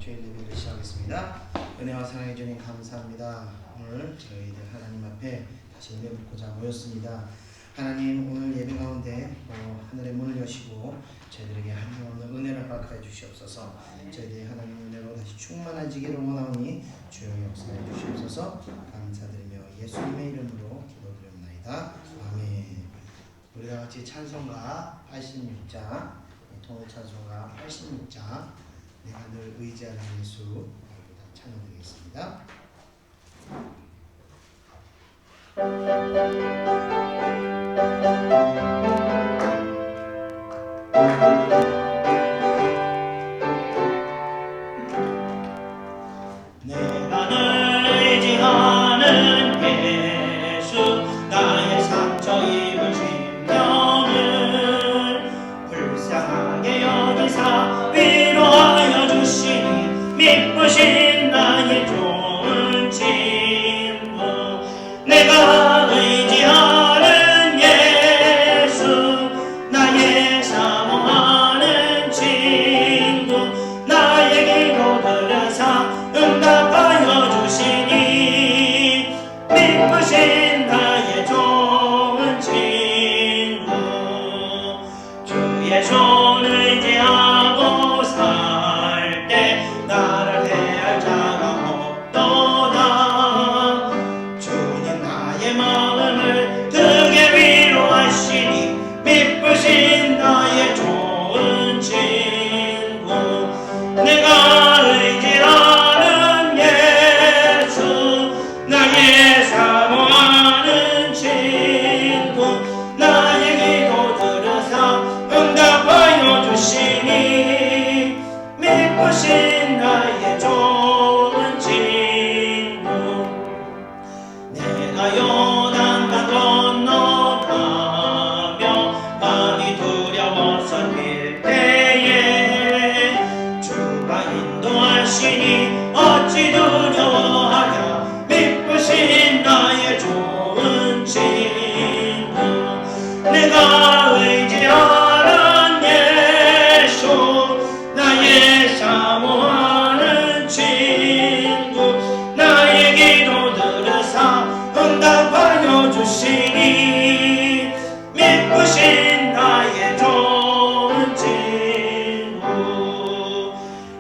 주일 예배를 시작하겠습니다. 은혜와 사랑해 주님 감사합니다. 오늘 저희들 하나님 앞에 다시 은혜 묻고자 모였습니다. 하나님, 오늘 예배 가운데 하늘의 문을 여시고 저희들에게 한없는 은혜를 허락하여 주시옵소서. 저희들이 하나님의 은혜로 다시 충만해지기를 원하오니 주여 역사해 주시옵소서. 감사드리며 예수님의 이름으로 기도드립니다. 아멘. 우리 다 같이 찬송가 86장, 통일 찬송가 86장, 내가 늘 의지하는 예수 찬양드리겠습니다. 내가 늘 의지하는 예수, 나의 상처 입은 심령을 불쌍하게 여기사 위로하여 주시니 미쁘신 나의 좋은 친구. 내가 의지하는 예수, 나의 사모하는 친구. 나의 기도 들으사 응답하여 주시니 미쁘신 나의 좋은 친구. 주의 손을 의지하고 살 때 나를 해할 자가 없도다. 주님 나의 마음을 크게 위로하시니 미쁘신 나의 좋은 친구. 내가 의지하는 예수, 나의 사모하는 친구. 나의 기도 들으사 응답하여 주시니 미쁘신 나의 좋은 친구. 내가 요단강 건너가며 마음이 두려워서 뛸 때에 주가 인도하시니 어찌 두려워하랴. 미쁘신 나의 좋은 친구. 내가 의지하는 예수, 나의 사모하는 친구. 나의 기도 들으사 응답하여 주시니 미쁘신 나의 좋은 친구.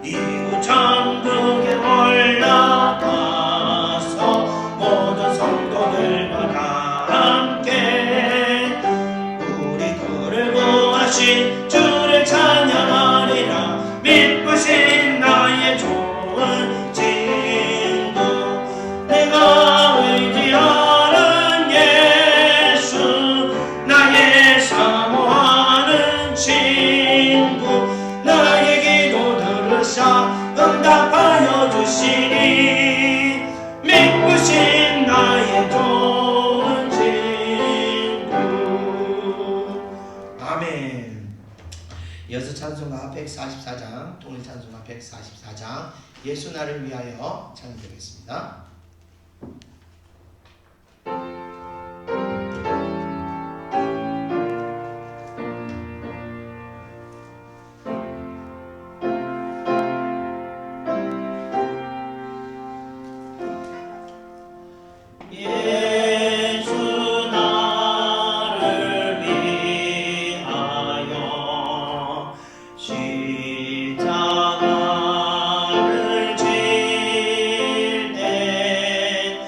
이후 천국에 올라가서 모든 성도들과 다 함께 우리 구를 구하신 주를 찬양하리라. 미쁘신 나의 좋은 친구. 내가 의지하는 예수, 나의 사모하는 친구. 나의 기도 들으사 응답하여 주시니 미쁘신 나의 좋은 친구. 아멘. 이어서 찬송가 144장, 통일 찬송가 144장, 예수 나를 위하여 찬양드리겠습니다. 예수 나를 위하여 십자가를 질 때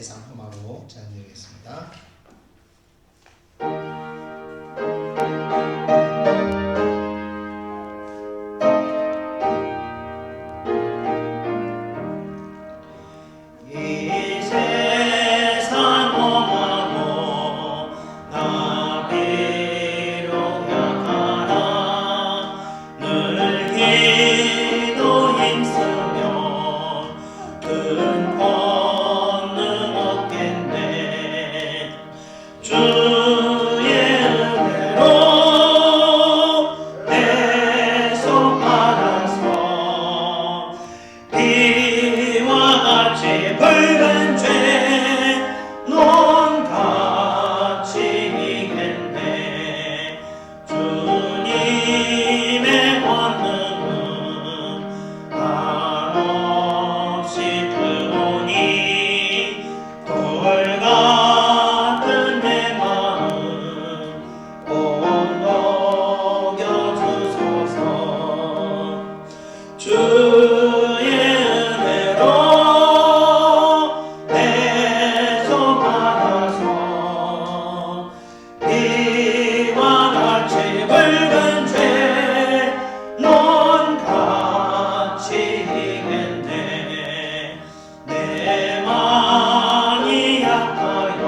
상품하고 찬양드리겠습니다. 이 세상 험하고 나 비록 약하나 늘 기도 힘쓰며 큰 권능 얻겠네. 주의 은혜로 내 손 받아서 비와 같이 붉은 죄 넌 같이 이겠네. 주님의 권능은 한없이 크오니 돌 같은 내 마음 꼭 녹여주소서. 주의 은혜로 내 손 받아서 비와 같이 붉은 죄 넌 같이 이겠네. 내 마음이 약하여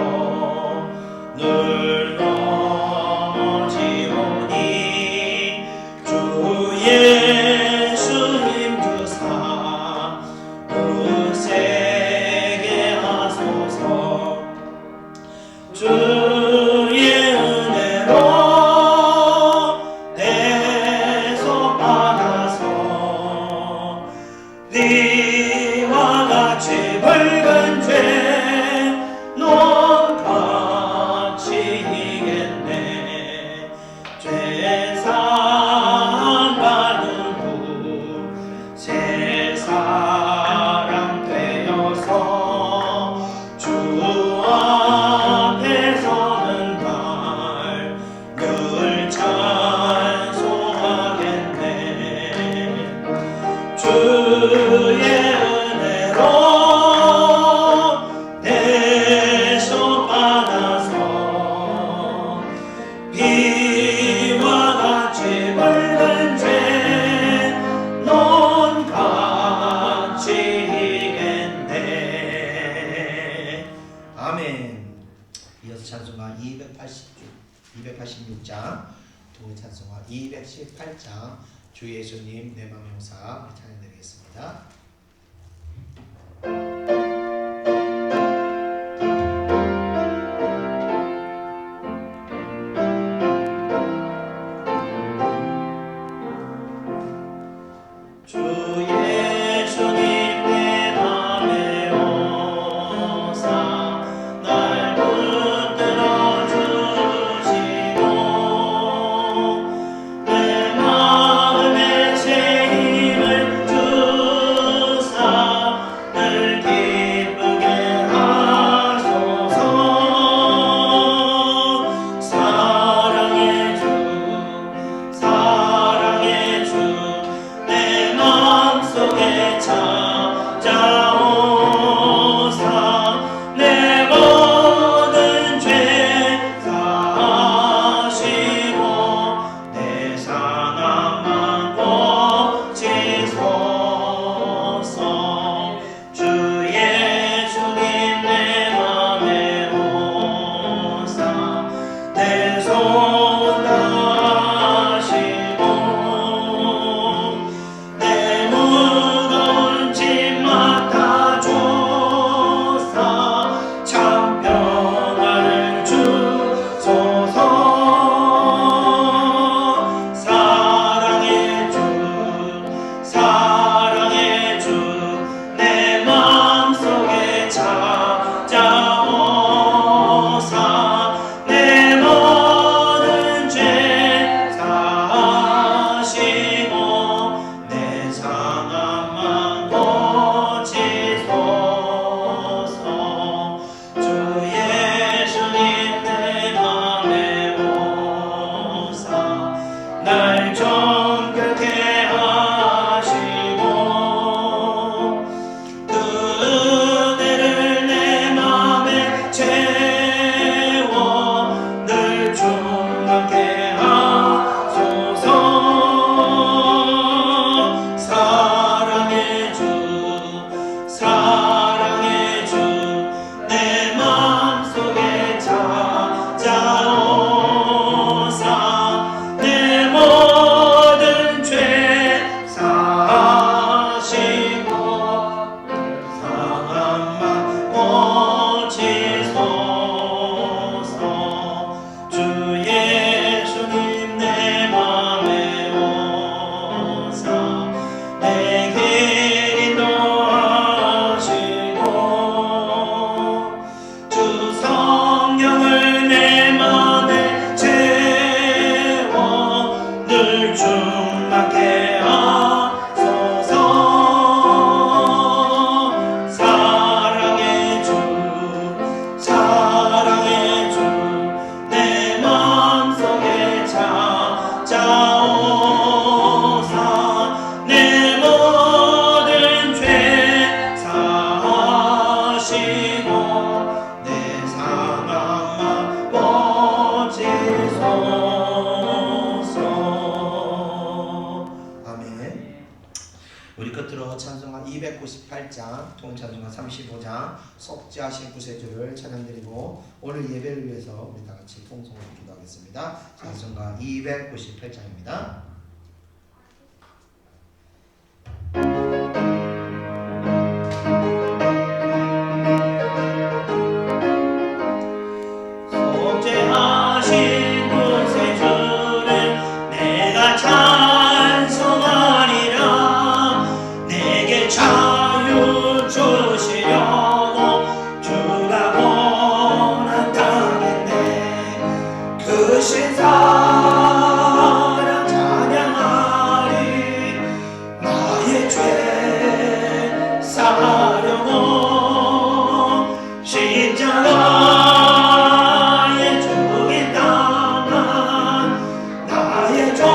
늘 넘어지오니 주 예수 힘주사 굳세게 하소서. 주의 은혜로 내 손 받아서 네와 같이 붉은 죄 넌 같이 이겠네. 죄사함 받은 후 새 사람 되어서 주 앞에 서는 날 늘 찬송하겠네. 주의 은혜로 내 손 받아서 비와 같이 붉은 죄 넌 같이 이겠네. 아멘. 이어서 찬송가 286장, 두 찬송가 218장 주 예수님 내 맘의 용사 찬양드리겠습니다. 주 예수님 내 맘의 용사 날 붙들어 주시고 내 마음에 새 힘을 주사 늘 38장, 통찬송가 35장, 속죄하신 구세주를 찬양드리고 오늘 예배를 위해서 우리 다 같이 통성으로 기도하겠습니다. 찬송가 298장입니다. 속죄하신 구세주를 내가 찬송하리라. 내게 자유 주시려고 주가 원한 땅인데 그 신사랑 찬양하리. 나의 죄 사하려고 십자가에 죽인 당한 나의 종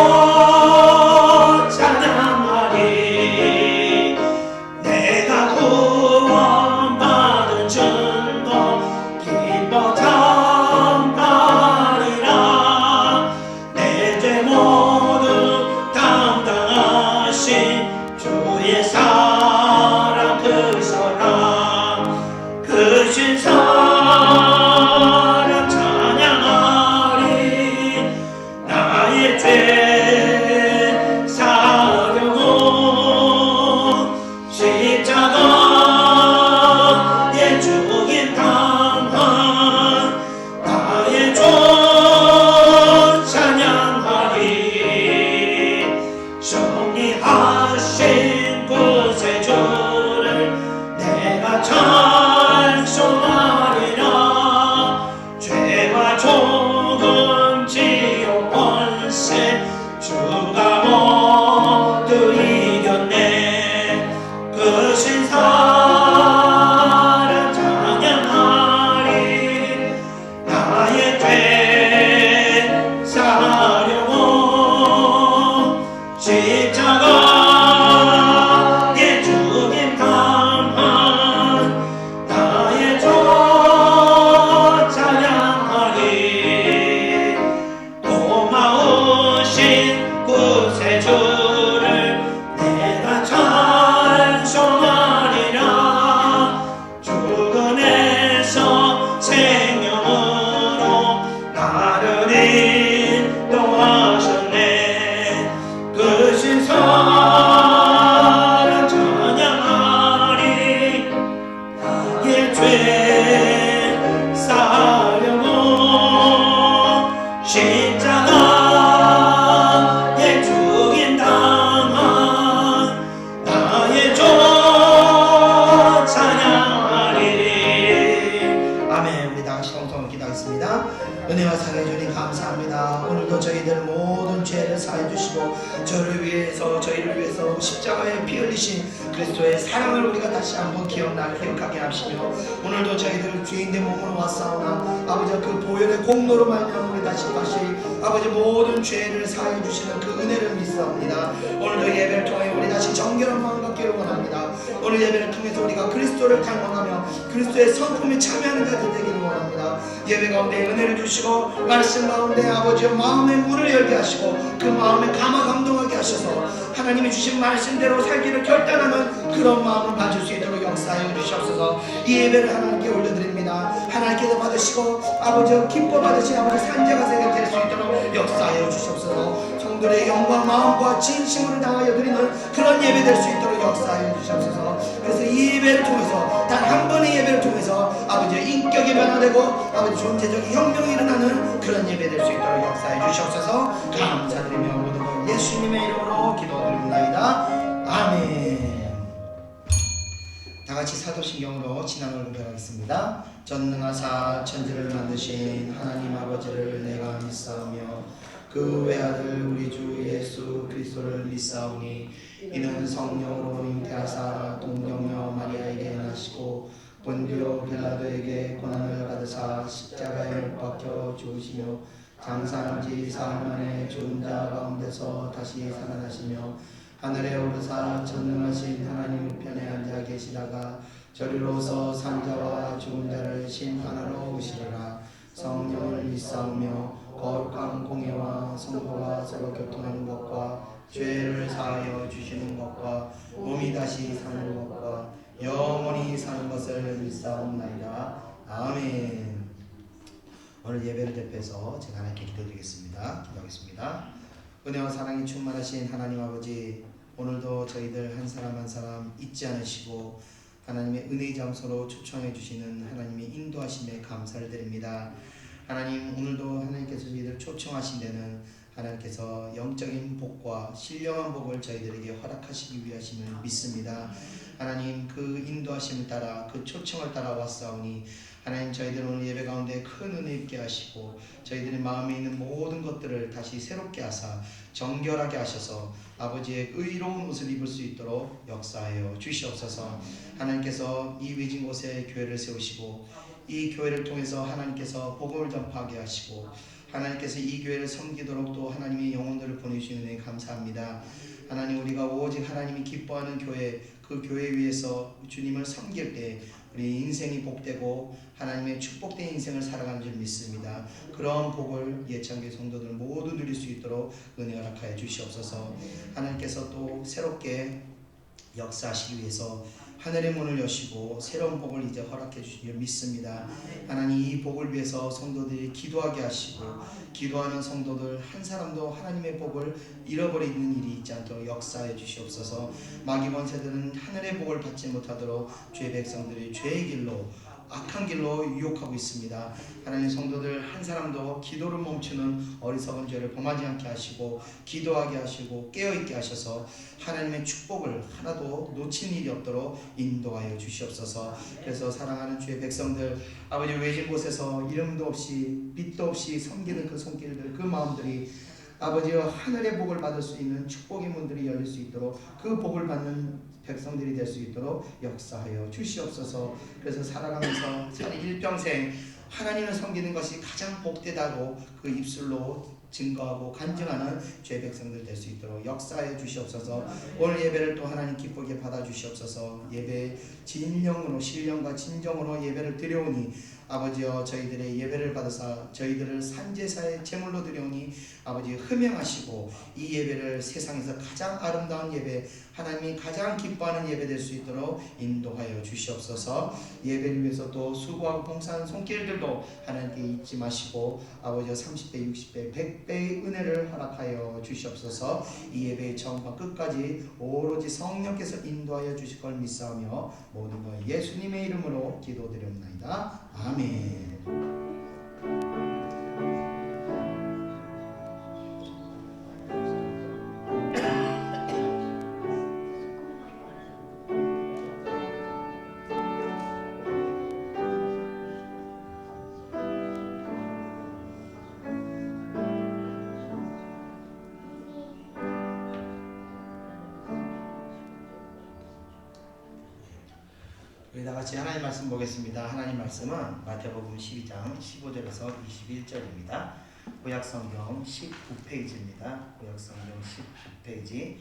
찬양하리. 내가 구원받은 증거 기뻐 찬양하리라. 내 죄 모두 담당하신 주의 사랑 그 사랑 그 신사랑 찬양하리. 나의 죄 사려고 십자가에 죽인 당한 나의 종 찬양하리. 정리하신 구세주를 내가 찬송하리라. 죄와 조금 지옥 권세 주가 모두 이겼네. 그 신사랑 찬양하리. 나의 죄 사하려고 십자가에 죽임 당한 나의 종 찬양하리. 고마우신 구세주를 내가 찬송하리라. 죽음에서 생명으로 나를 인도하셨네. 그 신사랑 찬양하리. 나의 죄 사하려고 십자가에 죽인 당한 나의 종 찬양하리. 아멘. 우리 다 같이 통성으로 기도하겠습니다. 은혜와 사랑해 주님 감사합니다. 오늘도 저희들 모든 죄를 사해 주시고 저희를 위해서 십자가에 피 흘리신 그리스도의 사랑을 우리가 다시 한번 기억하게 하시며 오늘도 저희들 죄인된 몸으로 왔사오나 아버지 그 보혈의 공로로 말미암아 우리 다시 아버지 모든 죄를 사해 주시는 그 은혜를 믿사옵니다. 오늘도 예배를 통해 우리 다시 정결한 마음 갖기를 원합니다. 오늘 예배를 통해서 우리가 그리스도를 닮아가며 그리스도의 성품에 참여하는 자들 되기를 원합니다. 예배 가운데 은혜를 주시고 말씀 가운데 아버지 마음의 문을 열게 하시고 그 마음에 감동하게 하셔서 하나님이 주신 말씀대로 살기를 결단하는 그런 마음을 가질 수 있도록 역사하여 주시옵소서. 이 예배를 하나님께 올려드립니다. 하나님께서 받으시고 아버지 기뻐 받으신 아버지 산재가 되게 될 수 있도록 역사하여 주시옵소서. 성도의 영과 마음과 진심으로 당하여 드리는 그런 예배 될 수 있도록 역사하여 주시옵소서. 그래서 이 예배를 통해서 단 한 번의 예배를 통해서 아버지의 인격이 변화되고 아버지 존재적인 혁명이 일어나는 그런 예배 될 수 있도록 역사해 주시옵소서. 감사드리며 모든 것 예수님의 이름으로 기도드립니다. 아멘. 다 같이 사도신경으로 지난을 고백하겠습니다. 전능하사 천지를 만드신 하나님 아버지를 내가 믿사오며 그 외아들 우리 주 예수 그리스도를 믿사오니 이는 성령으로 잉태하사 동정녀 마리아에게 나시고 본디오 빌라도에게 고난을 받으사 십자가에 못 박혀 죽으시며 장사한 지 사흘 만에 죽은 자 가운데서 다시 살아나시며 하늘에 오르사 전능하신 하나님 우편에 앉아 계시다가 저리로서 산자와 죽은 자를 심판하러 오시리라. 성령을 믿사오며 거룩한 공예와 성도가 서로 교통하는 것과 죄를 사하여 주시는 것과 몸이 다시 사는 것과 영원히 사는 것을 믿사옵나이다. 아멘. 오늘 예배를 대표해서 제가 하나님께 기도드리겠습니다. 기도하겠습니다. 은혜와 사랑이 충만하신 하나님 아버지, 오늘도 저희들 한 사람 한 사람 잊지 않으시고 하나님의 은혜의 장소로 초청해 주시는 하나님의 인도하심에 감사를 드립니다. 하나님, 오늘도 하나님께서 저희들 초청하신 데는 하나님께서 영적인 복과 신령한 복을 저희들에게 허락하시기 위하심을 믿습니다. 하나님, 그 인도하심을 따라 그 초청을 따라 왔사오니 하나님, 저희들 오늘 예배 가운데 큰 은혜 있게 하시고 저희들의 마음에 있는 모든 것들을 다시 새롭게 하사 정결하게 하셔서 아버지의 의로운 옷을 입을 수 있도록 역사하여 주시옵소서. 하나님께서 이 외진 곳에 교회를 세우시고 이 교회를 통해서 하나님께서 복음을 전파하게 하시고 하나님께서 이 교회를 섬기도록 또 하나님의 영혼들을 보내주시는 데 감사합니다. 하나님, 우리가 오직 하나님이 기뻐하는 교회, 그 교회 위에서 주님을 섬길 때 우리 인생이 복되고 하나님의 축복된 인생을 살아가는 줄 믿습니다. 그런 복을 예창교회 성도들 모두 누릴 수 있도록 은혜 허락하여 주시옵소서. 하나님께서 또 새롭게 역사하시기 위해서 하늘의 문을 여시고 새로운 복을 이제 허락해 주시길 믿습니다. 하나님, 이 복을 위해서 성도들이 기도하게 하시고 기도하는 성도들 한 사람도 하나님의 복을 잃어버리는 일이 있지 않도록 역사해 주시옵소서. 마귀 권세들은 하늘의 복을 받지 못하도록 주의 백성들이 죄의 길로 악한 길로 유혹하고 있습니다. 하나님, 성도들 한 사람도 기도를 멈추는 어리석은 죄를 범하지 않게 하시고 기도하게 하시고 깨어있게 하셔서 하나님의 축복을 하나도 놓친 일이 없도록 인도하여 주시옵소서. 그래서 사랑하는 주의 백성들, 아버지 외진 곳에서 이름도 없이 빛도 없이 섬기는 그 손길들, 그 마음들이 아버지와 하늘의 복을 받을 수 있는 축복의 문들이 열릴 수 있도록 그 복을 받는 백성들이 될 수 있도록 역사하여 주시옵소서. 그래서 살아가면서 사는 일평생 하나님을 섬기는 것이 가장 복되다고 그 입술로 증거하고 간증하는 죄 백성들 될 수 있도록 역사하여 주시옵소서. 오늘 예배를 또 하나님 기쁘게 받아 주시옵소서. 예배 진령으로 신령과 진정으로 예배를 드려오니 아버지여, 저희들의 예배를 받으사 저희들을 산제사의 제물로 드려오니 아버지 흠양하시고 이 예배를 세상에서 가장 아름다운 예배, 하나님이 가장 기뻐하는 예배 될 수 있도록 인도하여 주시옵소서. 예배를 위해서 또 수고하고 봉사하는 손길들도 하나님께 잊지 마시고 아버지여 30배, 60배, 100배의 은혜를 허락하여 주시옵소서. 이 예배의 처음과 끝까지 오로지 성령께서 인도하여 주실 걸 믿사오며 모든 것 예수님의 이름으로 기도드립니다. 아멘. 우리 다 같이 하나님 말씀 보겠습니다. 하나님 말씀은 마태복음 12장 15절에서 21절입니다. 구약성경 19페이지입니다. 구약성경 19페이지,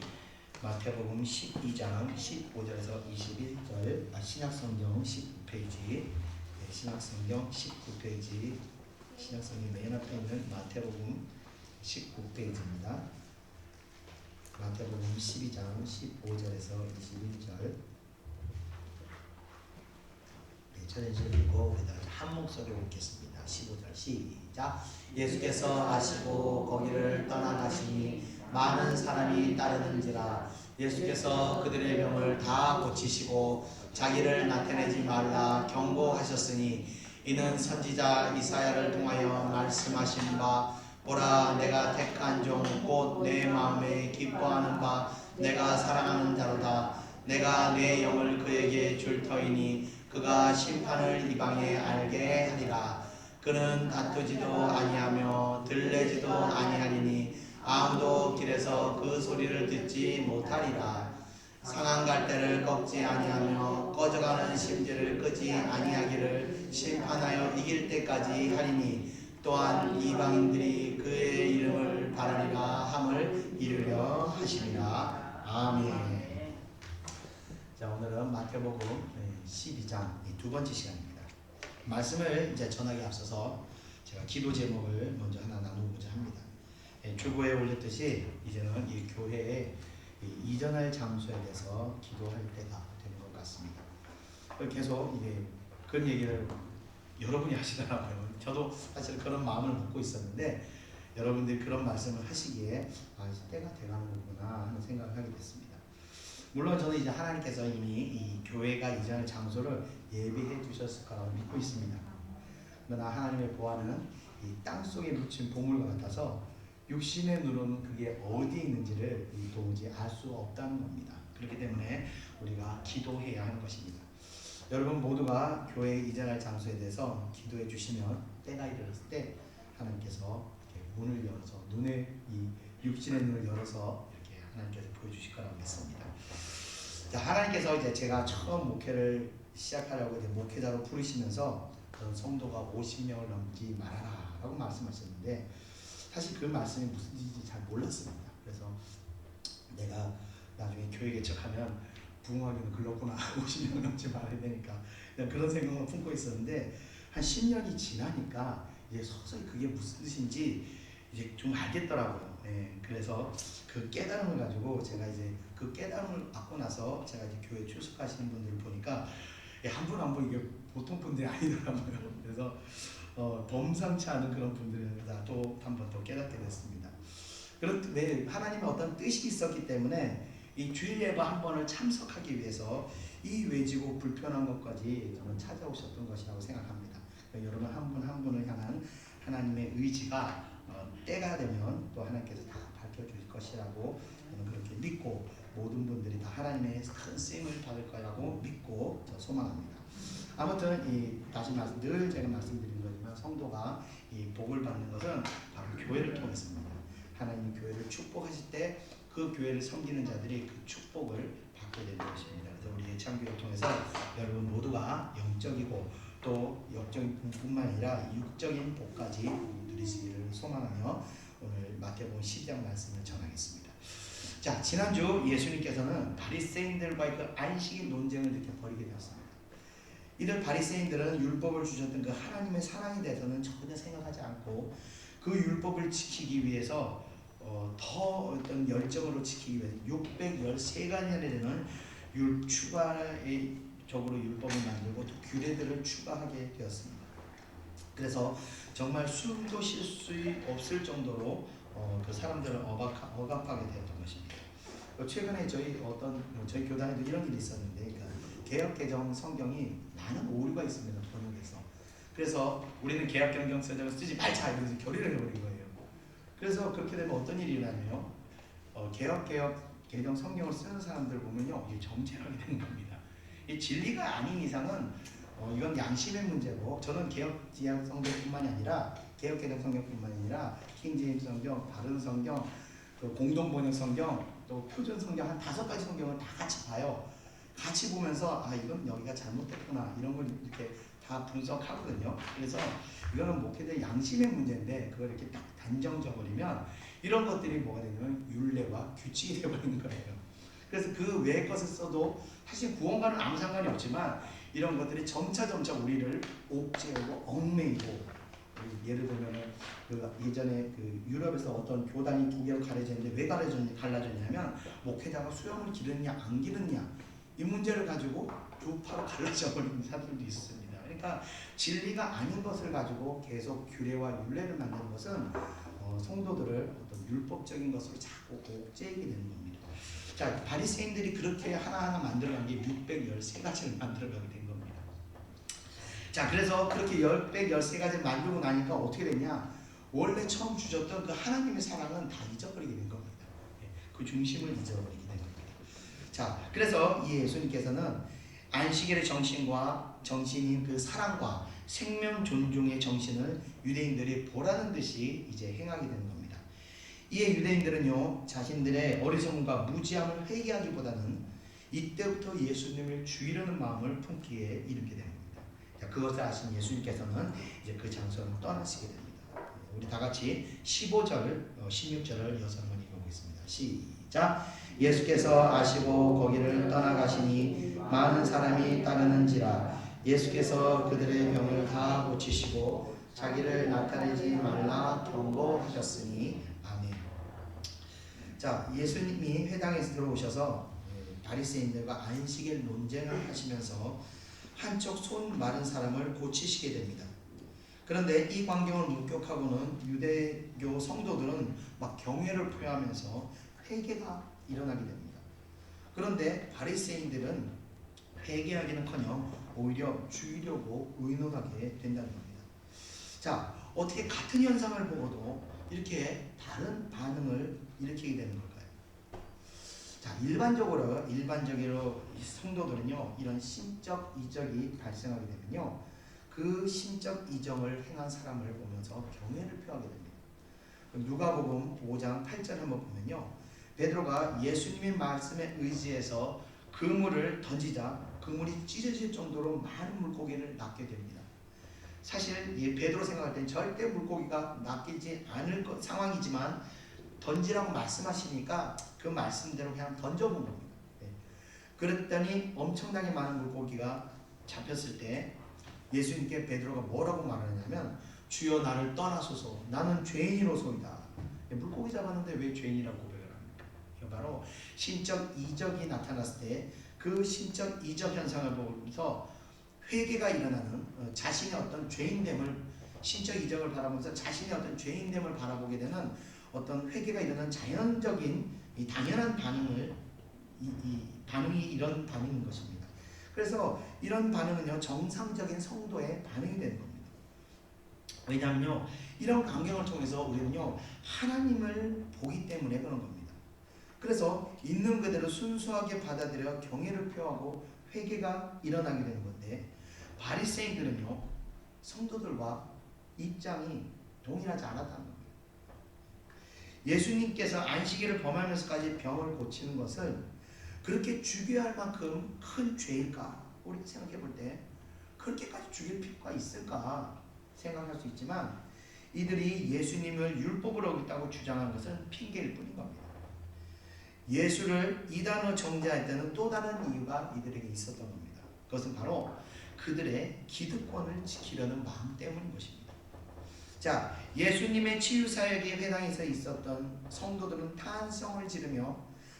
마태복음 12장 15절에서 21절, 신약성경 19페이지, 신약성경 19페이지, 신약성경 맨 앞에 있는 마태복음 19페이지입니다. 마태복음 12장 15절에서 21절. 전해질 읽고 한 목소리로 읽겠습니다. 15절 시작. 예수께서 아시고 거기를 떠나가시니 많은 사람이 따르는지라. 예수께서 그들의 병을 다 고치시고 자기를 나타내지 말라 경고하셨으니 이는 선지자 이사야를 통하여 말씀하신 바, 보라, 내가 택한 종 곧 내 마음에 기뻐하는 바 내가 사랑하는 자로다. 내가 내 영을 그에게 줄 터이니 그가 심판을 이방에 알게 하리라. 그는 다투지도 아니하며 들레지도 아니하리니 아무도 길에서 그 소리를 듣지 못하리라. 상한 갈대를 꺾지 아니하며 꺼져가는 심지를 끄지 아니하기를 심판하여 이길 때까지 하리니 또한 이방인들이 그의 이름을 바라리라 함을 이루려 하시리라. 아멘. 자, 오늘은 마태복음 12장 두 번째 시간입니다. 말씀을 이제 전하기 앞서서 제가 기도 제목을 먼저 하나 나누고자 합니다. 주보에 올렸듯이 이제는 이 교회에 이전할 장소에 대해서 기도할 때가 되는 것 같습니다. 계속 이게 그런 얘기를 여러분이 하시더라고요. 저도 사실 그런 마음을 먹고 있었는데 여러분들이 그런 말씀을 하시기에 이제 때가 돼가는 거구나 하는 생각을 하게 됐습니다. 물론 저는 이제 하나님께서 이미 이 교회가 이전의 장소를 예비해 주셨을 거라고 믿고 있습니다. 그러나 하나님의 보화는 이 땅속에 묻힌 보물과 같아서 육신의 눈으로는 그게 어디에 있는지를 도무지 알 수 없다는 겁니다. 그렇기 때문에 우리가 기도해야 하는 것입니다. 여러분 모두가 교회에 이전할 장소에 대해서 기도해 주시면 때가 이르렀을 때 하나님께서 이렇게 문을 열어서 이 육신의 눈을 열어서 이렇게 하나님께서 보여주실 거라고 믿습니다. 자, 하나님께서 이제 제가 처음 목회를 시작하려고 이제 목회자로 부르시면서 성도가 50명을 넘지 말아라라고 말씀하셨는데 사실 그 말씀이 무슨 뜻인지 잘 몰랐습니다. 그래서 내가 나중에 교회 개척하면 부흥하기는 글렀구나 50명 넘지 말아야 되니까 그런 생각을 품고 있었는데 한 10년이 지나니까 이제 서서히 그게 무슨 뜻인지 이제 좀 알겠더라고요. 네, 그래서 그 깨달음을 가지고 제가 이제 그 깨달음을 받고 나서 제가 이제 교회 출석하시는 분들을 보니까 한 분 한 분 이게 보통 분들이 아니더라고요. 그래서 범상치 않은 그런 분들이다 또 한 번 더 깨닫게 됐습니다. 그런데 하나님의 어떤 뜻이 있었기 때문에 이 주일 예배 한 번을 참석하기 위해서 이 외지고 불편한 것까지 저는 찾아오셨던 것이라고 생각합니다. 여러분 한 분 한 분을 향한 하나님의 의지가 때가 되면 또 하나님께서 다 밝혀줄 것이라고 저는 그렇게 믿고 모든 분들이 다 하나님의 큰 쓰임을 받을 거라고 믿고 소망합니다. 아무튼 다시 늘 제가 말씀드리는 거지만 성도가 이 복을 받는 것은 바로 교회를 통해서입니다. 하나님 교회를 축복하실 때 그 교회를 섬기는 자들이 그 축복을 받게 되는 것입니다. 그래서 우리 예찬교회를 통해서 여러분 모두가 영적이고 또 영적인 복뿐만 아니라 육적인 복까지 누리시기를 소망하며 오늘 마태복음 12장 말씀을 전하겠습니다. 자, 지난주 예수님께서는 바리새인들과의 그 안식일 논쟁을 이렇게 벌이게 되었습니다. 이들 바리새인들은 율법을 주셨던 그 하나님의 사랑에 대해서는 전혀 생각하지 않고 그 율법을 지키기 위해서 더 어떤 열정으로 지키기 위해서 613가지나 되는 추가적으로 율법을 만들고 또 규례들을 추가하게 되었습니다. 그래서 정말 숨도 쉴 수 없을 정도로 그 사람들을 억압하게 되었던 것입니다. 최근에 저희 교단에도 이런 일이 있었는데 그러니까 개역개정 성경이 많은 오류가 있습니다. 번역에서. 그래서 우리는 개역개정 성경을 쓰지 말자 이러면서 결의를 해버린 거예요. 그래서 그렇게 되면 어떤 일이 일어나냐면 개역 성경을 쓰는 사람들 보면요 이게 정죄하게 되는 겁니다. 이 진리가 아닌 이상은 이건 양심의 문제고 저는 개역 성경뿐만이 아니라 개역 성경뿐만 아니라 킹제임스 성경, 바른 성경, 또 공동번역 성경, 또 표준 성경 한 5가지 성경을 다 같이 봐요. 같이 보면서 이건 여기가 잘못됐구나 이런 걸 이렇게 다 분석하거든요. 그래서 이거는 목회자의 양심의 문제인데 그걸 이렇게 딱 단정 져버리면 이런 것들이 뭐가 되냐면 율례와 규칙이 되어버리는 거예요. 그래서 그 외의 것을 써도 사실 구원과는 아무 상관이 없지만 이런 것들이 점차 우리를 옥죄고 얽매이고 예를 들면 그 예전에 그 유럽에서 어떤 교단이 두 개로 갈라졌는데 왜 갈라졌냐면 목회자가 수염을 기르느냐 안 기르느냐 이 문제를 가지고 교파로 갈라져 버리는 사람들도 있습니다. 그러니까 진리가 아닌 것을 가지고 계속 규례와 율례를 만드는 것은 성도들을 어떤 율법적인 것으로 자꾸 옥죄이게 되는 겁니다. 자, 바리새인들이 그렇게 하나하나 만들어간 게 613가지를 만들어가게 된 겁니다. 자, 그래서 그렇게 613가지를 만들고 나니까 어떻게 됐냐? 원래 처음 주셨던 그 하나님의 사랑은 다 잊어버리게 된 겁니다. 그 중심을 잊어버리게 된 겁니다. 자, 그래서 이 예수님께서는 안식일의 정신인 그 사랑과 생명 존중의 정신을 유대인들이 보라는 듯이 이제 행하게 되는 겁니다. 이에 유대인들은요 자신들의 어리석음과 무지함을 회개하기보다는 이때부터 예수님을 죽이려는 마음을 품기에 이르게 됩니다. 자, 그것을 아신 예수님께서는 이제 그 장소를 떠나시게 됩니다. 우리 다 같이 15절, 16절을 이어서 한번 읽어보겠습니다. 시작. 예수께서 아시고 거기를 떠나가시니 많은 사람이 따르는지라. 예수께서 그들의 병을 다 고치시고 자기를 나타내지 말라 경고하셨으니 아멘. 자, 예수님이 회당에서 들어오셔서 바리새인들과 안식일 논쟁을 하시면서 한쪽 손 마른 사람을 고치시게 됩니다. 그런데 이 광경을 목격하고는 유대교 성도들은 막 경외를 표하면서 회개가 일어나게 됩니다. 그런데 바리새인들은 회개하기는커녕 오히려 죽이려고 의논하게 된다는 겁니다. 자, 어떻게 같은 현상을 보고도 이렇게 다른 반응을 일으키게 되는 걸까요? 자, 일반적으로 성도들은요, 이런 심적 이적이 발생하게 되면요, 그 심적 이적을 행한 사람을 보면서 경외를 표하게 됩니다. 누가복음 5장 8절 한번 보면요, 베드로가 예수님의 말씀에 의지해서 그물을 던지자 그물이 찢어질 정도로 많은 물고기를 낚게 됩니다. 사실 베드로 생각할 땐 절대 물고기가 낚이지 않을 상황이지만 던지라고 말씀하시니까 그 말씀대로 그냥 던져본 겁니다. 그랬더니 엄청나게 많은 물고기가 잡혔을 때 예수님께 베드로가 뭐라고 말하냐면, 주여 나를 떠나소서, 나는 죄인이로소이다. 물고기 잡았는데 왜 죄인이라고 고백을 합니까? 이거 바로 심적 이적이 나타났을 때 그 심적 이적 현상을 보면서 회개가 일어나는, 자신의 어떤 죄인됨을, 심적 이적을 바라보면서 자신의 어떤 죄인됨을 바라보게 되는 어떤 회개가 일어나는 자연적인 이 당연한 반응을, 이 반응이 이런 반응인 것입니다. 그래서 이런 반응은요, 정상적인 성도의 반응이 되는 겁니다. 왜냐하면요, 이런 광경을 통해서 우리는요, 하나님을 보기 때문에 그런 겁니다. 그래서 있는 그대로 순수하게 받아들여 경외를 표하고 회개가 일어나게 되는 건데, 바리새인들은요, 성도들과 입장이 동일하지 않았다는 겁니다. 예수님께서 안식일을 범하면서까지 병을 고치는 것은 그렇게 죽여야 할 만큼 큰 죄일까? 우리 생각해 볼 때 그렇게까지 죽일 필요가 있을까 생각할 수 있지만, 이들이 예수님을 율법을 어겼다고 주장한 것은 핑계일 뿐인 겁니다. 예수를 이단으로 정죄할 때는 또 다른 이유가 이들에게 있었던 겁니다. 그것은 바로 그들의 기득권을 지키려는 마음 때문인 것입니다. 자, 예수님의 치유사역에 회당에서 있었던 성도들은 탄성을 지르며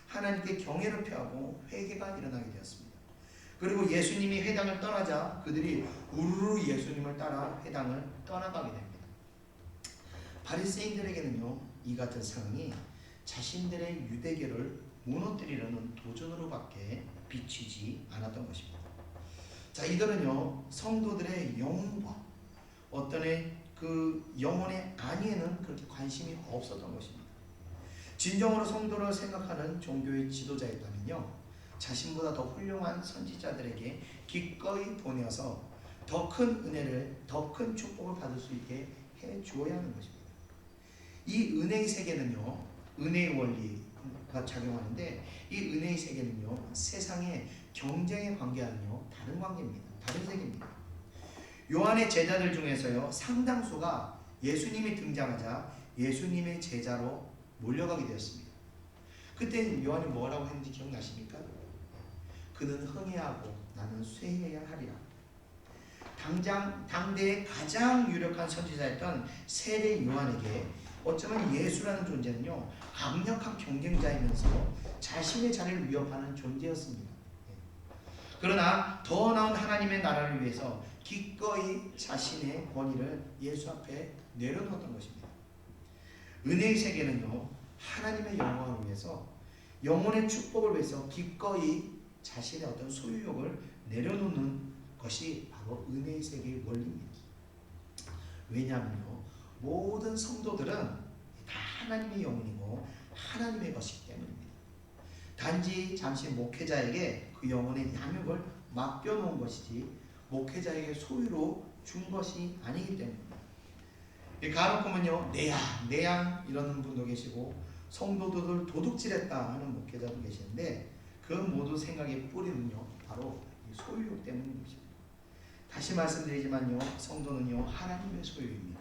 하나님께 경외를 표하고 회개가 일어나게 되었습니다. 그리고 예수님이 회당을 떠나자 그들이 우르르 예수님을 따라 회당을 떠나가게 됩니다. 바리새인들에게는요, 이 같은 상황이 자신들의 유대교를 무너뜨리려는 도전으로밖에 비치지 않았던 것입니다. 자, 이들은요, 성도들의 영혼과 그 영혼의 안위에는 그렇게 관심이 없었던 것입니다. 진정으로 성도를 생각하는 종교의 지도자였다면요, 자신보다 더 훌륭한 선지자들에게 기꺼이 보내어서 더 큰 은혜를, 더 큰 축복을 받을 수 있게 해 주어야 하는 것입니다. 이 은혜의 세계는요, 은혜의 원리가 작용하는데, 이 은혜의 세계는요, 세상의 경쟁의 관계와는요, 다른 관계입니다. 다른 세계입니다. 요한의 제자들 중에서요, 상당수가 예수님이 등장하자 예수님의 제자로 몰려가게 되었습니다. 그때 요한이 뭐라고 했는지 기억나십니까? 그는 흥해하고 나는 쇠해야 하리라. 당대의 가장 유력한 선지자였던 세례 요한에게 어쩌면 예수라는 존재는요, 강력한 경쟁자이면서 자신의 자리를 위협하는 존재였습니다. 그러나 더 나은 하나님의 나라를 위해서 기꺼이 자신의 권위를 예수 앞에 내려놓았던 것입니다. 은혜의 세계는요, 하나님의 영광을 위해서, 영혼의 축복을 위해서 기꺼이 자신의 어떤 소유욕을 내려놓는 것이 바로 은혜의 세계의 원리입니다. 왜냐하면요, 모든 성도들은 다 하나님의 영혼이고 하나님의 것이기 때문입니다. 단지 잠시 목회자에게 그 영혼의 양육을 맡겨놓은 것이지 목회자에게 소유로 준 것이 아니기 때문입니다. 간혹 보면요, 내 양 이러는 분도 계시고 성도들을 도둑질했다 하는 목회자도 계시는데, 그 모든 생각의 뿌리는요, 바로 소유욕 때문인 것입니다. 다시 말씀드리지만요, 성도는요, 하나님의 소유입니다.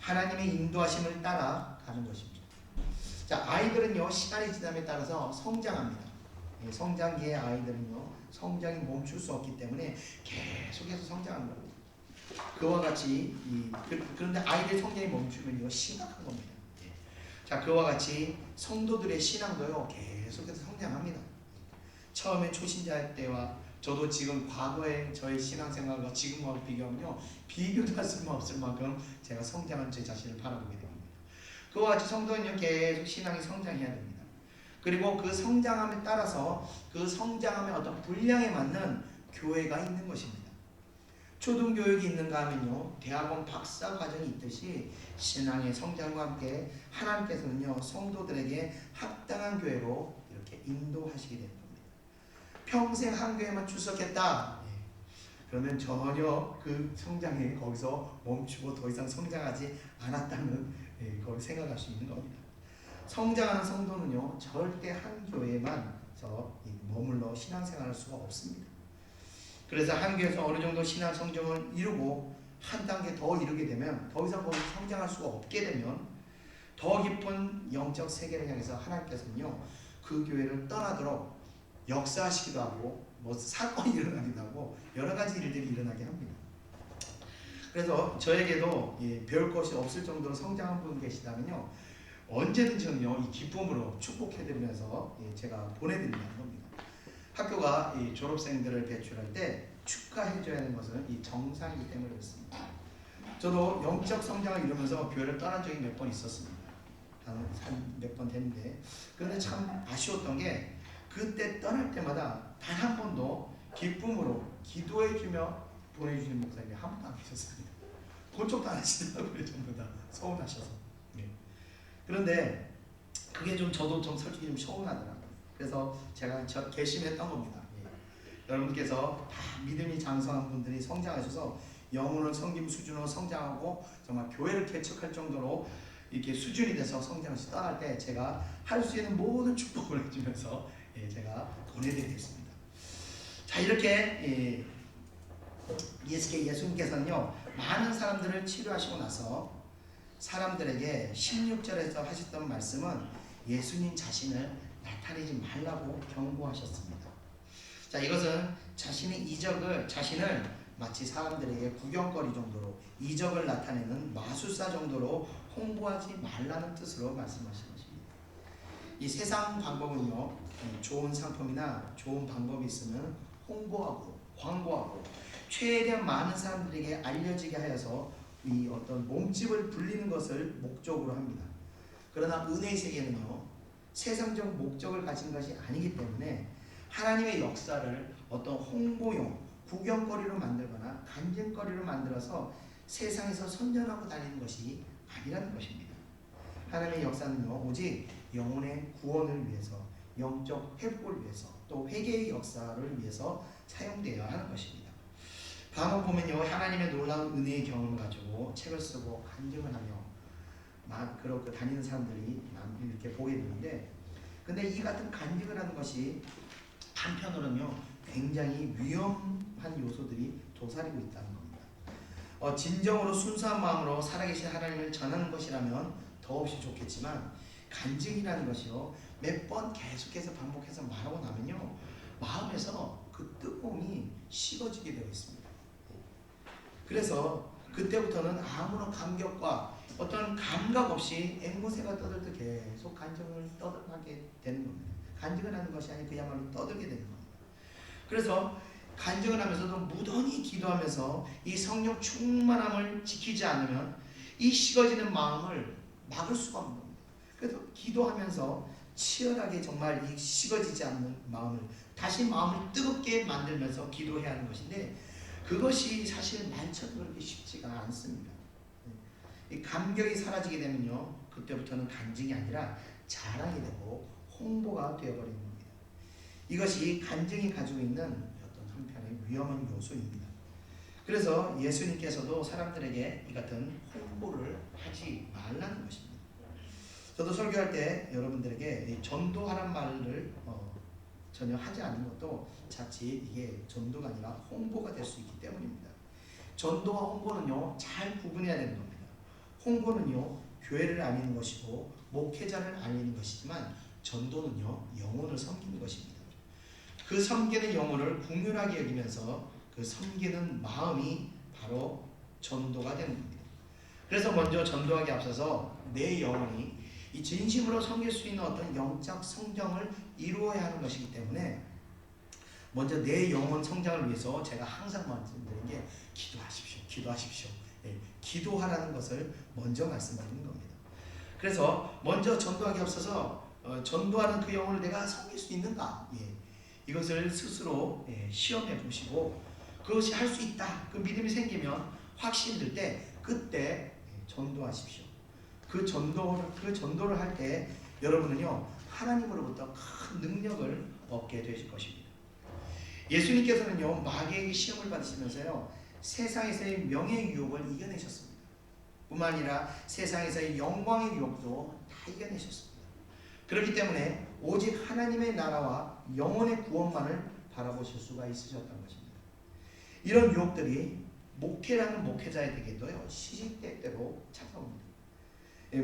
하나님의 인도하심을 따라가는 것입니다. 자, 아이들은요, 시간이 지남에 따라서 성장합니다. 성장기의 아이들은요, 성장이 멈출 수 없기 때문에 계속해서 성장하는 겁니다. 그와 같이 그런데 아이들의 성장이 멈추면요, 심각한 겁니다. 자, 그와 같이 성도들의 신앙도요, 계속해서 성장합니다. 처음에 초신자 때와 저도 지금 과거의 저의 신앙생활과 지금하고 비교하면요, 비교도 할 수가 없을 만큼 제가 성장한 제 자신을 바라보게 됩니다. 그와 같이 성도는요, 계속 신앙이 성장해야 됩니다. 그리고 그 성장함에 따라서 그 성장함의 어떤 분량에 맞는 교회가 있는 것입니다. 초등교육이 있는가 하면요, 대학원 박사 과정이 있듯이 신앙의 성장과 함께 하나님께서는요, 성도들에게 합당한 교회로 이렇게 인도하시게 되는 겁니다. 평생 한 교회만 출석했다, 그러면 전혀 그 성장이 거기서 멈추고 더 이상 성장하지 않았다는, 그걸 생각할 수 있는 겁니다. 성장하는 성도는요, 절대 한 교회만 머물러 신앙생활을 할 수가 없습니다. 그래서 한 교회에서 어느 정도 신앙 성장을 이루고 한 단계 더 이루게 되면, 더 이상 거기서 성장할 수가 없게 되면 더 깊은 영적 세계를 향해서 하나님께서는요, 그 교회를 떠나도록 역사하시기도 하고, 사건이 일어나기도 하고, 여러 가지 일들이 일어나게 합니다. 그래서 저에게도 배울 것이 없을 정도로 성장한 분 계시다면요, 언제든지 저는요, 이 기쁨으로 축복해드리면서 제가 보내드린다는 겁니다. 학교가 이 졸업생들을 배출할 때 축하해줘야 하는 것은 이 정상이기 때문에 그렇습니다. 저도 영적 성장을 이루면서 교회를 떠난 적이 몇 번 있었습니다. 한 몇 번 됐는데, 그런데 참 아쉬웠던 게, 그때 떠날 때마다 단 한 번도 기쁨으로 기도해주며 보내주시는 목사님이 한 번도 안 계셨습니다. 본 척도 안 하시더라고요. 전부 다 서운하셔서. 그런데 그게 저도 솔직히 좀 서운하더라고요. 그래서 제가 결심했던 겁니다. 여러분께서 다 믿음이 장성한 분들이 성장하셔서 영혼을 섬김 수준으로 성장하고 정말 교회를 개척할 정도로 이렇게 수준이 돼서 성장해서 떠날 때 제가 할 수 있는 모든 축복을 해주면서 제가 보내드리겠습니다. 자, 이렇게 예수님께서는요, 많은 사람들을 치료하시고 나서 사람들에게 16절에서 하셨던 말씀은 예수님 자신을 나타내지 말라고 경고하셨습니다. 자, 이것은 자신을 마치 사람들에게 구경거리 정도로, 이적을 나타내는 마술사 정도로 홍보하지 말라는 뜻으로 말씀하신 것입니다. 이 세상 방법은요, 좋은 상품이나 좋은 방법이 있으면 홍보하고 광고하고 최대한 많은 사람들에게 알려지게 하여서 이 어떤 몸집을 불리는 것을 목적으로 합니다. 그러나 은혜의 세계는요, 세상적 목적을 가진 것이 아니기 때문에 하나님의 역사를 어떤 홍보용, 구경거리로 만들거나 간증거리로 만들어서 세상에서 선전하고 다니는 것이 아니라는 것입니다. 하나님의 역사는요, 오직 영혼의 구원을 위해서, 영적 회복을 위해서, 또 회개의 역사를 위해서 사용되어야 하는 것입니다. 간혹 보면요, 하나님의 놀라운 은혜의 경험을 가지고 책을 쓰고 간증을 하며 그렇게 다니는 사람들이 이렇게 보게 되는데, 근데 이 같은 간증을 하는 것이 한편으로는요, 굉장히 위험한 요소들이 도사리고 있다는 겁니다. 진정으로 순수한 마음으로 살아계신 하나님을 전하는 것이라면 더없이 좋겠지만, 간증이라는 것이요, 몇 번 계속해서 반복해서 말하고 나면요, 마음에서 그 뜨거움이 식어지게 되어 있습니다. 그래서 그때부터는 아무런 감격과 어떤 감각 없이 앵무새가 떠들듯 계속 간증을 떠들게 되는 겁니다. 간증을 하는 것이 아니라 그야말로 떠들게 되는 겁니다. 그래서 간증을 하면서도 무던히 기도하면서 이 성령 충만함을 지키지 않으면 이 식어지는 마음을 막을 수가 없는 겁니다. 그래서 기도하면서 치열하게 정말 이 식어지지 않는 마음을 다시 마음을 뜨겁게 만들면서 기도해야 하는 것인데, 그것이 사실 말처럼 그렇게 쉽지가 않습니다. 이 감격이 사라지게 되면요, 그때부터는 간증이 아니라 자랑이 되고 홍보가 되어버리는 겁니다. 이것이 간증이 가지고 있는 어떤 한편의 위험한 요소입니다. 그래서 예수님께서도 사람들에게 이 같은 홍보를 하지 말라는 것입니다. 저도 설교할 때 여러분들에게 전도하란 말을 전혀 하지 않는 것도 자칫 이게 전도가 아니라 홍보가 될 수 있기 때문입니다. 전도와 홍보는요, 잘 구분해야 되는 겁니다. 홍보는요, 교회를 알리는 것이고 목회자를 알리는 것이지만, 전도는요, 영혼을 섬기는 것입니다. 그 섬기는 영혼을 긍휼하게 여기면서 그 섬기는 마음이 바로 전도가 되는 겁니다. 그래서 먼저 전도하기 앞서서 내 영혼이 이 진심으로 섬길 수 있는 어떤 영적 성장을 이루어야 하는 것이기 때문에, 먼저 내 영혼 성장을 위해서 제가 항상 말씀드리는 게 기도하십시오. 기도하십시오. 예, 기도하라는 것을 먼저 말씀드리는 겁니다. 그래서 먼저 전도하기 앞서서 전도하는 그 영혼을 내가 섬길 수 있는가? 예, 이것을 스스로 시험해 보시고 그것이 할 수 있다. 그 믿음이 생기면 확신이 들 때 그때 전도하십시오. 그 전도를 할 때 여러분은요 하나님으로부터 큰 능력을 얻게 되실 것입니다. 예수님께서는요 마귀에게 시험을 받으시면서요 세상에서의 명예의 유혹을 이겨내셨습니다. 뿐만 아니라 세상에서의 영광의 유혹도 다 이겨내셨습니다. 그렇기 때문에 오직 하나님의 나라와 영혼의 구원만을 바라보실 수가 있으셨던 것입니다. 이런 유혹들이 목회라는 목회자에게도요 시시때때로 찾아옵니다.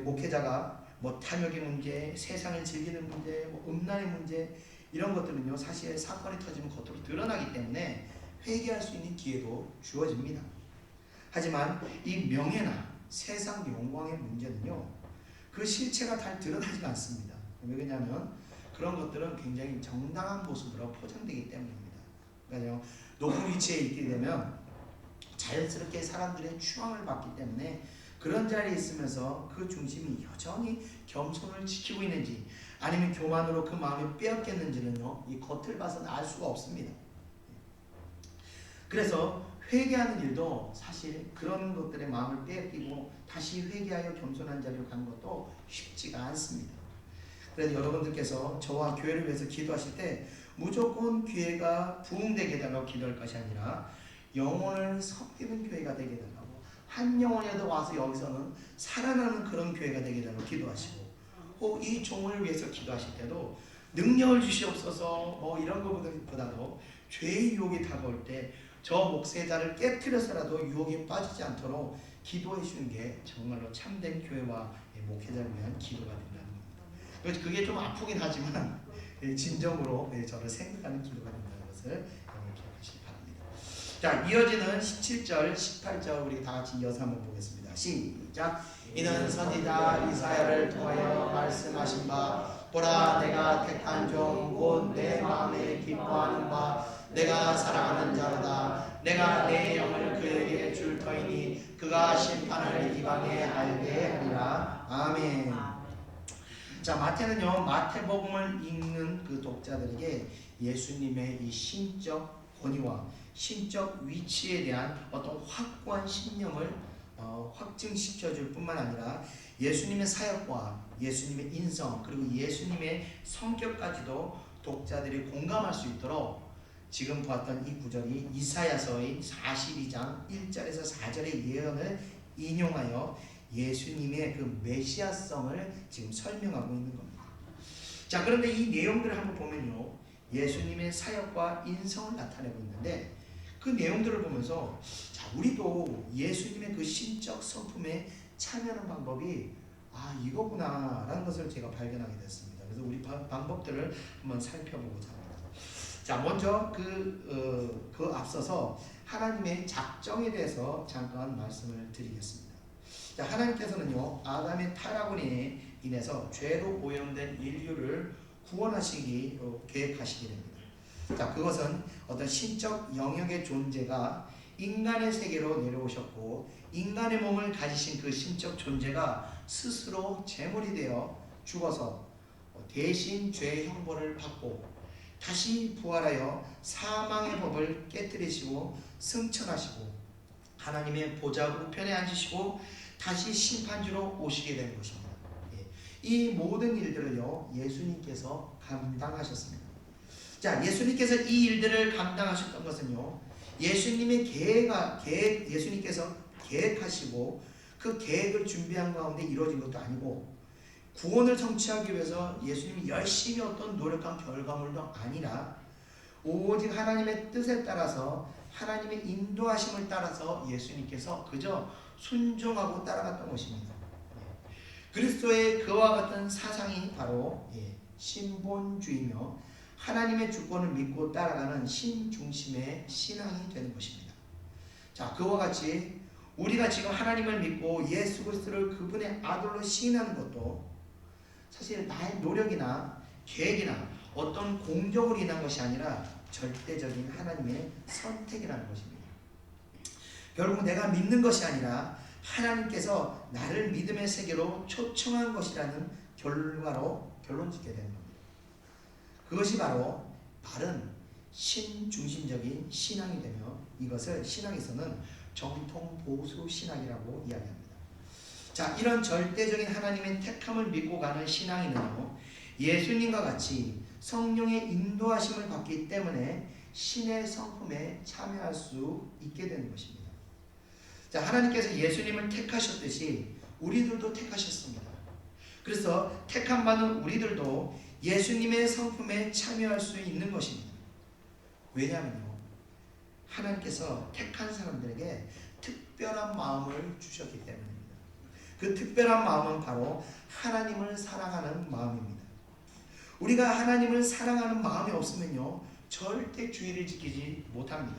목회자가 탐욕의 문제, 세상을 즐기는 문제, 음란의 문제 이런 것들은요 사실 사건이 터지면 겉으로 드러나기 때문에 회개할 수 있는 기회도 주어집니다. 하지만 이 명예나 세상 영광의 문제는요 그 실체가 잘 드러나지 않습니다. 왜냐하면 그런 것들은 굉장히 정당한 모습으로 포장되기 때문입니다. 그러니까 높은 위치에 있게 되면 자연스럽게 사람들의 추앙을 받기 때문에 그런 자리에 있으면서 그 중심이 여전히 겸손을 지키고 있는지 아니면 교만으로 그 마음이 빼앗겼는지는요 이 겉을 봐서는 알 수가 없습니다. 그래서 회개하는 일도 사실 그런 것들의 마음을 빼앗기고 다시 회개하여 겸손한 자리로 가는 것도 쉽지가 않습니다. 그래서 여러분들께서 저와 교회를 위해서 기도하실 때 무조건 교회가 부흥되게 해달라고 기도할 것이 아니라 영혼을 섬기는 교회가 되게 해달라고 한 영혼이라도 와서 여기서는 살아나는 그런 교회가 되게 해달라고 기도하시고 혹 이 종을 위해서 기도하실 때도 능력을 주시옵소서 이런 것보다도 죄의 유혹이 다가올 때 저 목회자를 깨트려서라도 유혹에 빠지지 않도록 기도해 주는 게 정말로 참된 교회와 목회자를 위한 기도가 된다는 겁니다. 그래서 그게 좀 아프긴 하지만 진정으로 저를 생각하는 기도가 된다는 것을 기억하시기 바랍니다. 자, 이어지는 17절, 18절 우리 다 같이 이어서 한번 보겠습니다. 시작. 이는 선지자 이사야를 통하여 말씀하신 바 보라 내가 택한 종 곧 내 마음에 기뻐하는 바 내가 사랑하는 자로다. 내가 내 영을 그에게 줄 터이니 그가 심판을 이방에 알게 하리라. 아멘. 자, 마태는요 마태복음을 읽는 그 독자들에게 예수님의 이 신적 권위와 신적 위치에 대한 어떤 확고한 신념을 확증시켜 줄 뿐만 아니라 예수님의 사역과 예수님의 인성 그리고 예수님의 성격까지도 독자들이 공감할 수 있도록 지금 보았던 이 구절이 이사야서의 42장 1절에서 4절의 예언을 인용하여 예수님의 그 메시아성을 지금 설명하고 있는 겁니다. 자, 그런데 이 내용들을 한번 보면요 예수님의 사역과 인성을 나타내고 있는데 그 내용들을 보면서 자, 우리도 예수님의 그 신적 성품에 참여하는 방법이 이거구나 라는 것을 제가 발견하게 됐습니다. 그래서 우리 방법들을 한번 살펴보고자 합니다. 자, 먼저 그 앞서서 하나님의 작정에 대해서 잠깐 말씀을 드리겠습니다. 자, 하나님께서는요 아담의 타락으로 인해서 죄로 오염된 인류를 구원하시기 계획하시게 됩니다. 자, 그것은 어떤 신적 영역의 존재가 인간의 세계로 내려오셨고 인간의 몸을 가지신 그 신적 존재가 스스로 제물이 되어 죽어서 대신 죄의 형벌을 받고 다시 부활하여 사망의 법을 깨뜨리시고 승천하시고 하나님의 보좌 우편에 앉으시고 다시 심판주로 오시게 된 것입니다. 이 모든 일들을요 예수님께서 감당하셨습니다. 자, 예수님께서 이 일들을 감당하셨던 것은요 예수님께서 계획하시고 그 계획을 준비한 가운데 이루어진 것도 아니고 구원을 성취하기 위해서 예수님이 열심히 어떤 노력한 결과물도 아니라 오직 하나님의 뜻에 따라서 하나님의 인도하심을 따라서 예수님께서 그저 순종하고 따라갔던 것입니다. 그리스도의 그와 같은 사상이 바로 신본주의며 하나님의 주권을 믿고 따라가는 신중심의 신앙이 되는 것입니다. 자, 그와 같이 우리가 지금 하나님을 믿고 예수 그리스도를 그분의 아들로 시인하는 것도 사실 나의 노력이나 계획이나 어떤 공적으로 인한 것이 아니라 절대적인 하나님의 선택이라는 것입니다. 결국 내가 믿는 것이 아니라 하나님께서 나를 믿음의 세계로 초청한 것이라는 결론 짓게 되는 겁니다. 그것이 바로 바른 신중심적인 신앙이 되며 이것을 신앙에서는 정통 보수 신앙이라고 이야기합니다. 자, 이런 절대적인 하나님의 택함을 믿고 가는 신앙인은요, 예수님과 같이 성령의 인도하심을 받기 때문에 신의 성품에 참여할 수 있게 되는 것입니다. 자, 하나님께서 예수님을 택하셨듯이 우리들도 택하셨습니다. 그래서 택함 받은 우리들도 예수님의 성품에 참여할 수 있는 것입니다. 왜냐하면요, 하나님께서 택한 사람들에게 특별한 마음을 주셨기 때문입니다. 그 특별한 마음은 바로 하나님을 사랑하는 마음입니다. 우리가 하나님을 사랑하는 마음이 없으면요, 절대 주의를 지키지 못합니다.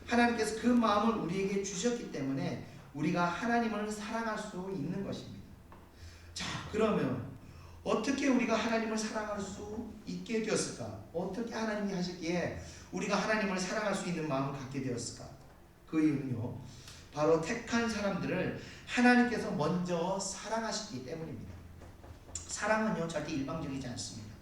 하나님께서 그 마음을 우리에게 주셨기 때문에 우리가 하나님을 사랑할 수 있는 것입니다. 자, 그러면 어떻게 우리가 하나님을 사랑할 수 있게 되었을까? 어떻게 하나님이 하셨기에 우리가 하나님을 사랑할 수 있는 마음을 갖게 되었을까? 그 이유는요, 바로 택한 사람들을 하나님께서 먼저 사랑하시기 때문입니다. 사랑은요, 절대 일방적이지 않습니다.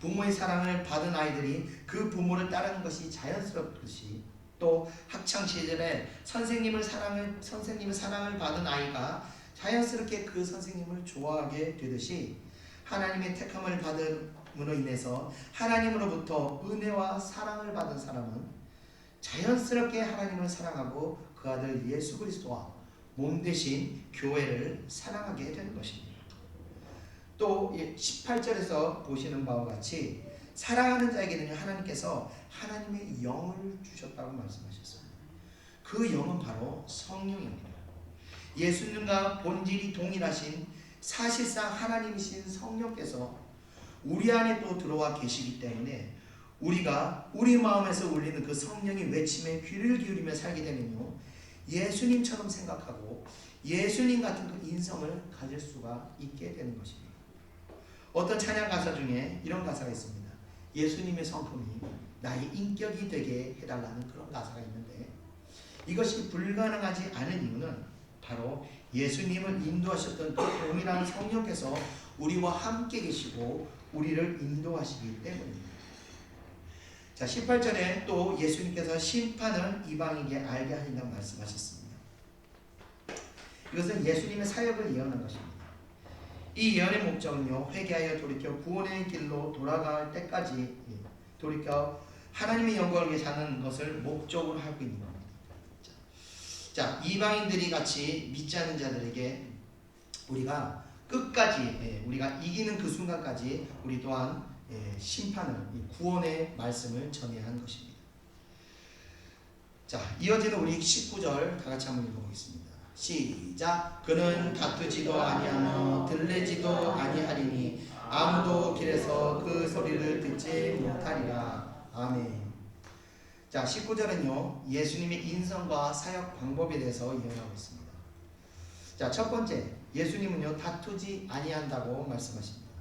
부모의 사랑을 받은 아이들이 그 부모를 따르는 것이 자연스럽듯이, 또 학창 시절에 선생님의 사랑을 받은 아이가 자연스럽게 그 선생님을 좋아하게 되듯이, 하나님의 택함을 받음으로 인해서 하나님으로부터 은혜와 사랑을 받은 사람은 자연스럽게 하나님을 사랑하고 그 아들 예수 그리스도와 몸 대신 교회를 사랑하게 되는 것입니다. 또 18절에서 보시는 바와 같이 사랑하는 자에게는 하나님께서 하나님의 영을 주셨다고 말씀하셨습니다. 그 영은 바로 성령입니다. 예수님과 본질이 동일하신 사실상 하나님이신 성령께서 우리 안에 또 들어와 계시기 때문에 우리가 우리 마음에서 울리는 그 성령의 외침에 귀를 기울이며 살게 되면요, 예수님처럼 생각하고 예수님 같은 그 인성을 가질 수가 있게 되는 것입니다. 어떤 찬양 가사 중에 이런 가사가 있습니다. 예수님의 성품이 나의 인격이 되게 해달라는 그런 가사가 있는데, 이것이 불가능하지 않은 이유는 바로 예수님을 인도하셨던 그 동일한 성령께서 우리와 함께 계시고 우리를 인도하시기 때문입니다. 자, 18절에 또 예수님께서 심판을 이방인에게 알게 하신다고 말씀하셨습니다. 이것은 예수님의 사역을 예언한 것입니다. 이 예언의 목적은요, 회개하여 돌이켜 구원의 길로 돌아갈 때까지 돌이켜 하나님의 영광을 위해 사는 것을 목적으로 하고 있는 겁니다. 자, 이방인들이 같이 믿지 않는 자들에게 우리가 끝까지, 우리가 이기는 그 순간까지 우리 또한 심판을, 구원의 말씀을 전해야 하는 것입니다. 자, 이어지는 우리 19절 다 같이 한번 읽어보겠습니다. 시작. 그는 다투지도 아니하며 들레지도 아니하리니 아무도 길에서 그 소리를 듣지 못하리라. 아멘. 자, 19절은요, 예수님의 인성과 사역 방법에 대해서 이야기하고 있습니다. 자, 첫 번째, 예수님은요, 다투지 아니한다고 말씀하십니다.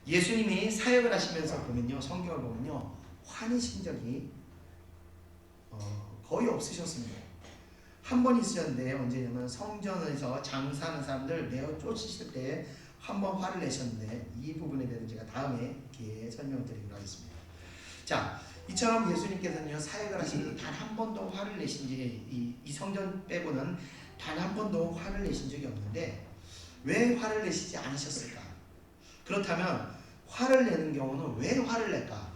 예수님이 사역을 하시면서 보면요, 성경을 보면요, 화내신 적이 거의 없으셨습니다. 한 번 있으셨는데, 언제냐면 성전에서 장사하는 사람들 내어 쫓으실 때 한 번 화를 내셨는데, 이 부분에 대해서 제가 다음에 기회에 설명을 드리도록 하겠습니다. 자, 이처럼 예수님께서는요, 사역을 하시면서 단 한 번도 화를 내신 적이, 이 성전 빼고는 단 한 번도 화를 내신 적이 없는데, 왜 화를 내시지 않으셨을까? 그렇다면 화를 내는 경우는 왜 화를 낼까?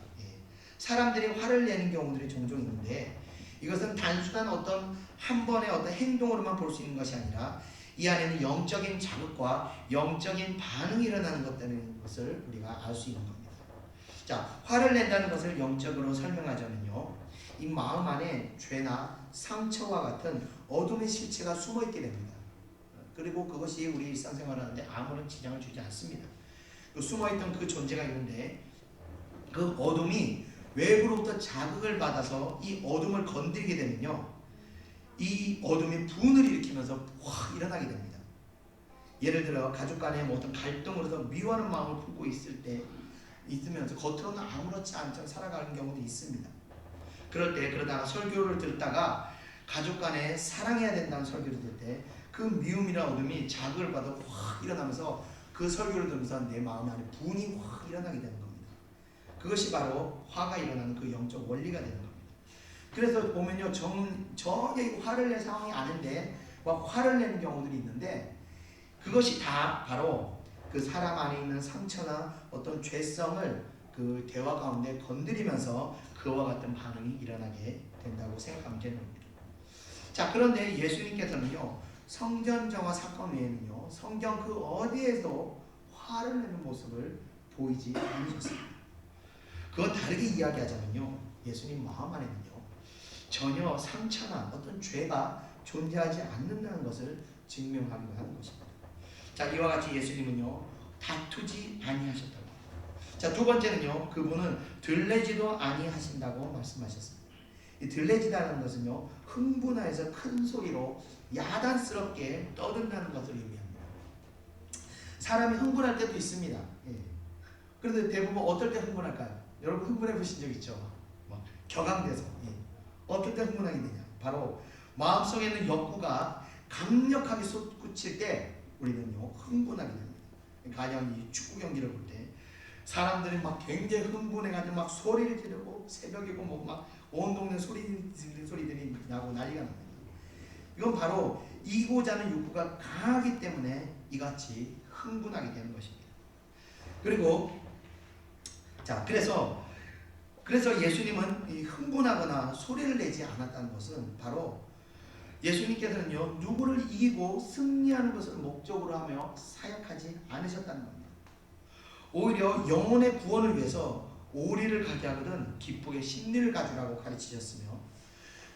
사람들이 화를 내는 경우들이 종종 있는데, 이것은 단순한 어떤 한 번의 어떤 행동으로만 볼 수 있는 것이 아니라 이 안에는 영적인 자극과 영적인 반응이 일어나는 것을 우리가 알 수 있는 겁니다. 자, 화를 낸다는 것을 영적으로 설명하자면요, 이 마음 안에 죄나 상처와 같은 어둠의 실체가 숨어있게 됩니다. 그리고 그것이 우리 일상생활을 하는데 아무런 지장을 주지 않습니다. 그 숨어있던 그 존재가 있는데, 그 어둠이 외부로부터 자극을 받아서 이 어둠을 건드리게 되면요, 이 어둠이 분을 일으키면서 확 일어나게 됩니다. 예를 들어 가족 간에 어떤 갈등으로서 미워하는 마음을 품고 있을 때 있으면서 겉으로는 아무렇지 않게 살아가는 경우도 있습니다. 그럴 때 그러다가 설교를 듣다가 가족 간에 사랑해야 된다는 설교를 들을 때 그 미움이나 어둠이 자극을 받아 확 일어나면서 그 설교를 들으면서 내 마음 안에 분이 확 일어나게 되는 겁니다. 그것이 바로 화가 일어나는 그 영적 원리가 되는 겁니다. 그래서 보면요, 전혀 화를 낼 상황이 아닌데 막 화를 내는 경우들이 있는데 그것이 다 바로 그 사람 안에 있는 상처나 어떤 죄성을 그 대화 가운데 건드리면서 그와 같은 반응이 일어나게 된다고 생각하면 되는 겁니다. 자, 그런데 예수님께서는요, 성전정화 사건 외에는요, 성경 그 어디에도 화를 내는 모습을 보이지 않으셨습니다. 그건 다르게 이야기하자면요, 예수님 마음 안에는요, 전혀 상처나 어떤 죄가 존재하지 않는다는 것을 증명하기도 하는 것입니다. 자, 이와 같이 예수님은요, 다투지 아니하셨다고 합니다. 자, 두 번째는요, 그분은 들레지도 아니하신다고 말씀하셨습니다. 이 들레지다는 것은요, 흥분하여서 큰 소리로 야단스럽게 떠든다는 것을 의미합니다. 사람이 흥분할 때도 있습니다. 예. 그런데 대부분 어떨 때 흥분할까요? 여러분 흥분해 보신 적 있죠? 막 격앙돼서. 예. 어떨 때 흥분하게 되냐? 바로 마음속에 있는 욕구가 강력하게 솟구칠 때 우리는요, 흥분하게 됩니다. 가령 이 축구 경기를 볼 때 사람들이 막 굉장히 흥분해가지고 막 소리를 지르고 새벽이고 뭐 막 온 동네 소리들이 나고 난리가 납니다. 이건 바로 이고자 하는 욕구가 강하기 때문에 이같이 흥분하게 되는 것입니다. 그리고 자, 그래서 예수님은 이 흥분하거나 소리를 내지 않았다는 것은 바로 예수님께서는요, 누구를 이기고 승리하는 것을 목적으로 하며 사역하지 않으셨다는 겁니다. 오히려 영혼의 구원을 위해서 오리를 가게 하거든 기쁘게 심리를 가주라고 가르치셨으며,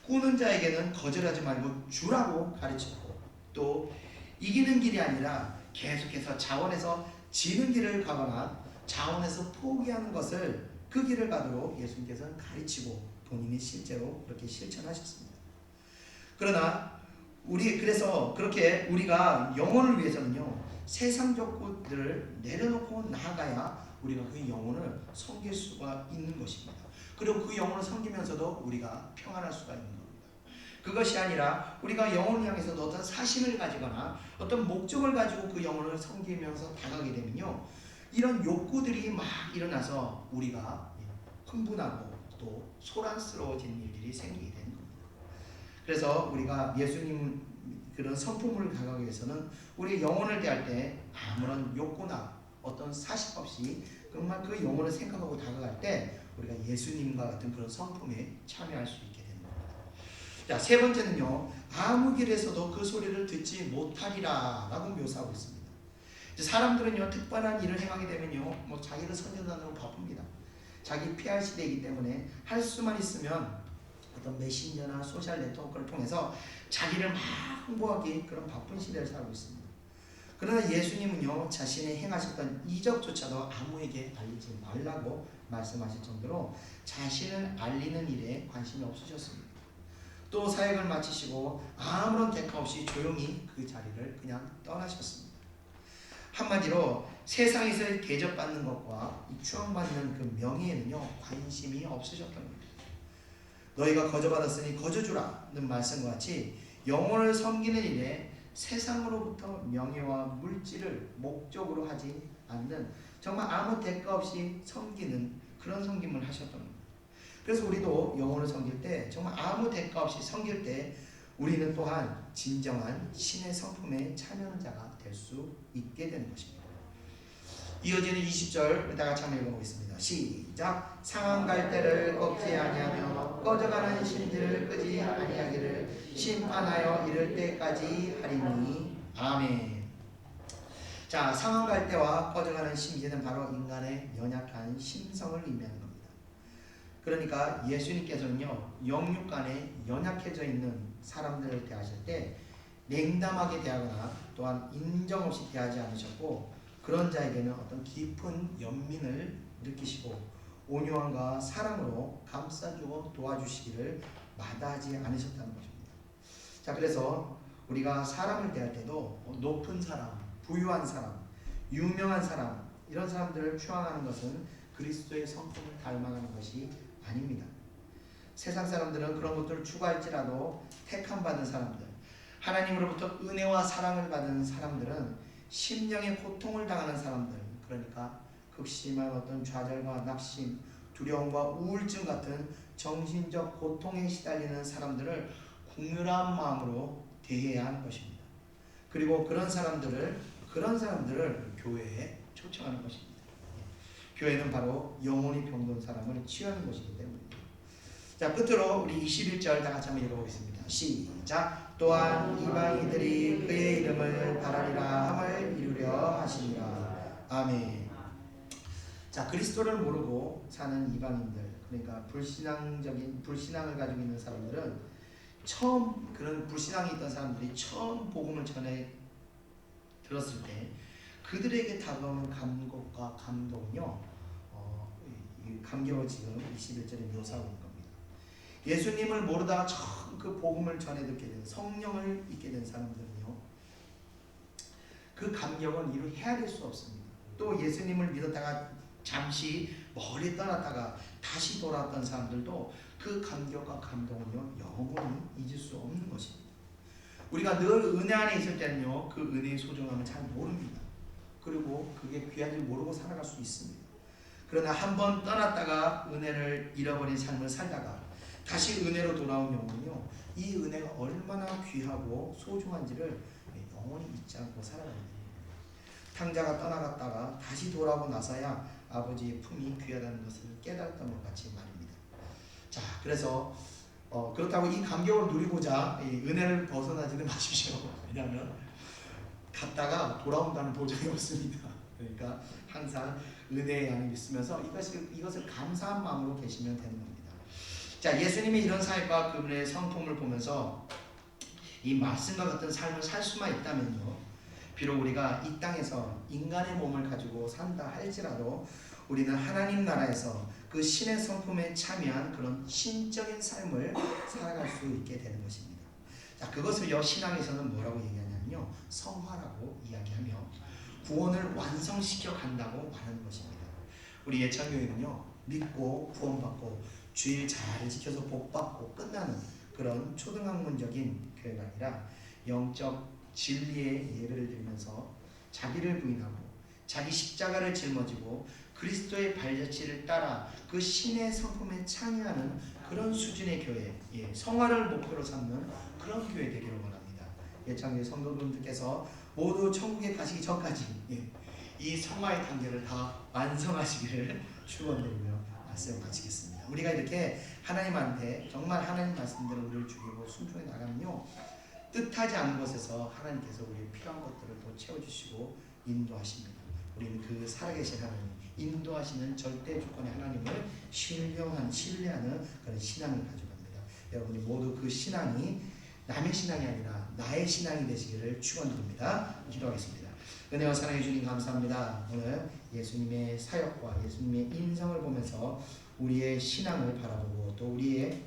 꾸는 자에게는 거절하지 말고 주라고 가르쳤고, 또 이기는 길이 아니라 계속해서 자원해서 지는 길을 가거나 자원해서 포기하는 것을 그 길을 가도록 예수님께서는 가르치고 본인이 실제로 그렇게 실천하셨습니다. 그러나 그래서 그렇게 우리가 영혼을 위해서는요, 세상적 것들을 내려놓고 나아가야 우리가 그 영혼을 섬길 수가 있는 것입니다. 그리고 그 영혼을 섬기면서도 우리가 평안할 수가 있는 겁니다. 그것이 아니라 우리가 영혼을 향해서도 어떤 사심을 가지거나 어떤 목적을 가지고 그 영혼을 섬기면서 다가가게 되면요, 이런 욕구들이 막 일어나서 우리가 흥분하고 또 소란스러워지는 일들이 생기게 되는 겁니다. 그래서 우리가 예수님 그런 성품을 다가가기 위해서는 우리 영혼을 대할 때 아무런 욕구나 어떤 사심 없이 정말 그 영혼을 생각하고 다가갈 때 우리가 예수님과 같은 그런 성품에 참여할 수 있게 되는 겁니다. 자, 세 번째는요, 아무 길에서도 그 소리를 듣지 못하리라 라고 묘사하고 있습니다. 사람들은요, 특별한 일을 행하게 되면요, 뭐 자기를 선전하느라고 바쁩니다. 자기 PR 시대이기 때문에 할 수만 있으면 어떤 메신저나 소셜 네트워크를 통해서 자기를 막 홍보하기, 그런 바쁜 시대를 살고 있습니다. 그러나 예수님은요, 자신의 행하셨던 이적조차도 아무에게 알리지 말라고 말씀하실 정도로 자신을 알리는 일에 관심이 없으셨습니다. 또 사역을 마치시고 아무런 대가 없이 조용히 그 자리를 그냥 떠나셨습니다. 한마디로 세상에서 대접받는 것과 추앙받는 그 명예에는요, 관심이 없으셨던 겁니다. 너희가 거저받았으니 거저주라는 말씀과 같이 영혼을 섬기는 일에 세상으로부터 명예와 물질을 목적으로 하지 않는, 정말 아무 대가 없이 섬기는 그런 섬김을 하셨던 겁니다. 그래서 우리도 영혼을 섬길 때 정말 아무 대가 없이 섬길 때 우리는 또한 진정한 신의 성품에 참여하는 자가 될 수 있게 되는 것입니다. 이어지는 20절 다 같이 한번 읽어보겠습니다. 시작. 상한 갈대를 꺾지 아니하며 꺼져가는 심지를 끄지 아니하기를 심판하여 이를 때까지 하리니. 아멘. 자, 상한 갈대와 꺼져가는 심지는 바로 인간의 연약한 심성을 의미하는 겁니다. 그러니까 예수님께서는요, 영육간에 연약해져 있는 사람들을 대하실 때 냉담하게 대하거나 또한 인정 없이 대하지 않으셨고, 그런 자에게는 어떤 깊은 연민을 느끼시고 온유함과 사랑으로 감싸주고 도와주시기를 마다하지 않으셨다는 것입니다. 자, 그래서 우리가 사람을 대할 때도 높은 사람, 부유한 사람, 유명한 사람, 이런 사람들을 추앙하는 것은 그리스도의 성품을 닮아가는 것이 아닙니다. 세상 사람들은 그런 것들을 추구할지라도 택함 받은 사람들, 하나님으로부터 은혜와 사랑을 받은 사람들은 심령의 고통을 당하는 사람들, 그러니까 극심한 어떤 좌절과 낙심, 두려움과 우울증 같은 정신적 고통에 시달리는 사람들을 국률한 마음으로 대해야 하는 것입니다. 그리고 그런 사람들을 교회에 초청하는 것입니다. 교회는 바로 영혼이 병든 사람을 치유하는 곳이기 때문입니다. 자, 끝으로 우리 21절 다 같이 한번 읽어보겠습니다. 시작. 또한 이방인들이 그의 이름을 바라리라 함을 이루려 하시니라. 아멘. 자, 그리스도를 모르고 사는 이방인들, 그러니까 불신앙을 가지고 있는 사람들은 처음, 그런 불신앙이 있던 사람들이 처음 복음을 전해 들었을 때 그들에게 다가오는 감격과 감동은요, 이 감격을 지금 21절에 묘사하고 있는 겁니다. 예수님을 모르다가 처음 그 복음을 전해 듣게 된, 성령을 잊게 된 사람들은요, 그 감격은 이루 헤아릴 수 없습니다. 또 예수님을 믿었다가 잠시 멀리 떠났다가 다시 돌아왔던 사람들도 그 감격과 감동은요, 영원히 잊을 수 없는 것입니다. 우리가 늘 은혜 안에 있을 때는요, 그 은혜의 소중함을 잘 모릅니다. 그리고 그게 귀한 줄 모르고 살아갈 수 있습니다. 그러나 한번 떠났다가 은혜를 잃어버린 삶을 살다가 다시 은혜로 돌아온 영혼은요, 이 은혜가 얼마나 귀하고 소중한지를 영원히 잊지 않고 살아가야 됩니다. 탕자가 떠나갔다가 다시 돌아오고 나서야 아버지의 품이 귀하다는 것을 깨달았던 것 같이 말입니다. 자, 그래서 그렇다고 이 감격을 누리고자 이 은혜를 벗어나지는 마십시오. 왜냐하면 갔다가 돌아온다는 보장이 없습니다. 그러니까 항상 은혜 안에 있으면서 이것을 감사한 마음으로 계시면 되는 겁니다. 자, 예수님의 이런 사역과 그분의 성품을 보면서 이 말씀과 같은 삶을 살 수만 있다면요, 비록 우리가 이 땅에서 인간의 몸을 가지고 산다 할지라도 우리는 하나님 나라에서 그 신의 성품에 참여한 그런 신적인 삶을 살아갈 수 있게 되는 것입니다. 자, 그것을요, 신앙에서는 뭐라고 얘기하냐면요, 성화라고 이야기하며 구원을 완성시켜 간다고 말하는 것입니다. 우리 예찬교회는요, 믿고 구원받고 주일 잘 지켜서 복받고 끝나는 그런 초등학문적인 교회가 아니라 영적 진리의 예배를 드리면서 자기를 부인하고 자기 십자가를 짊어지고 그리스도의 발자취를 따라 그 신의 성품에 참여하는 그런 수준의 교회, 성화를 목표로 삼는 그런 교회 되기를 원합니다. 예창교회 성도분들께서 모두 천국에 가시기 전까지 이 성화의 단계를 다 완성하시기를 축원드리며 말씀 마치겠습니다. 우리가 이렇게 하나님한테 정말 하나님 말씀대로 우리를 죽이고 순종해 나가면요, 뜻하지 않은 곳에서 하나님께서 우리의 필요한 것들을 또 채워주시고 인도하십니다. 우리는 그 살아계신 하나님, 인도하시는 절대 주권의 하나님을 신뢰하는 그런 신앙을 가져갑니다. 여러분이 모두 그 신앙이 남의 신앙이 아니라 나의 신앙이 되시기를 축원드립니다. 기도하겠습니다. 은혜와 사랑해 주님 감사합니다. 오늘 예수님의 사역과 예수님의 인성을 보면서 우리의 신앙을 바라보고 또 우리의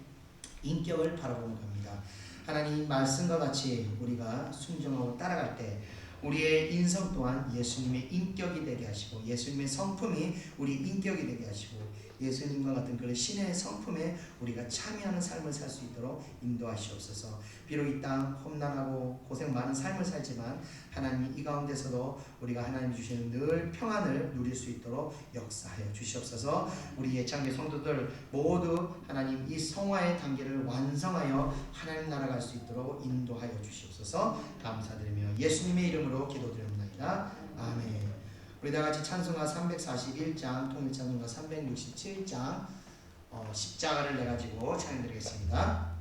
인격을 바라보는 겁니다. 하나님 말씀과 같이 우리가 순종하고 따라갈 때 우리의 인성 또한 예수님의 인격이 되게 하시고 예수님의 성품이 우리 인격이 되게 하시고 예수님과 같은 그런 신의 성품에 우리가 참여하는 삶을 살 수 있도록 인도하시옵소서. 비록 이 땅 험난하고 고생 많은 삶을 살지만 하나님 이 가운데서도 우리가 하나님 주시는 늘 평안을 누릴 수 있도록 역사하여 주시옵소서. 우리 예창교 성도들 모두 하나님 이 성화의 단계를 완성하여 하나님 나라 갈 수 있도록 인도하여 주시옵소서. 감사드리며 예수님의 이름으로 기도드립니다. 아멘. 우리 다같이 찬송가 341장, 통일찬송가 367장 십자가를 내가지고 찬양드리겠습니다.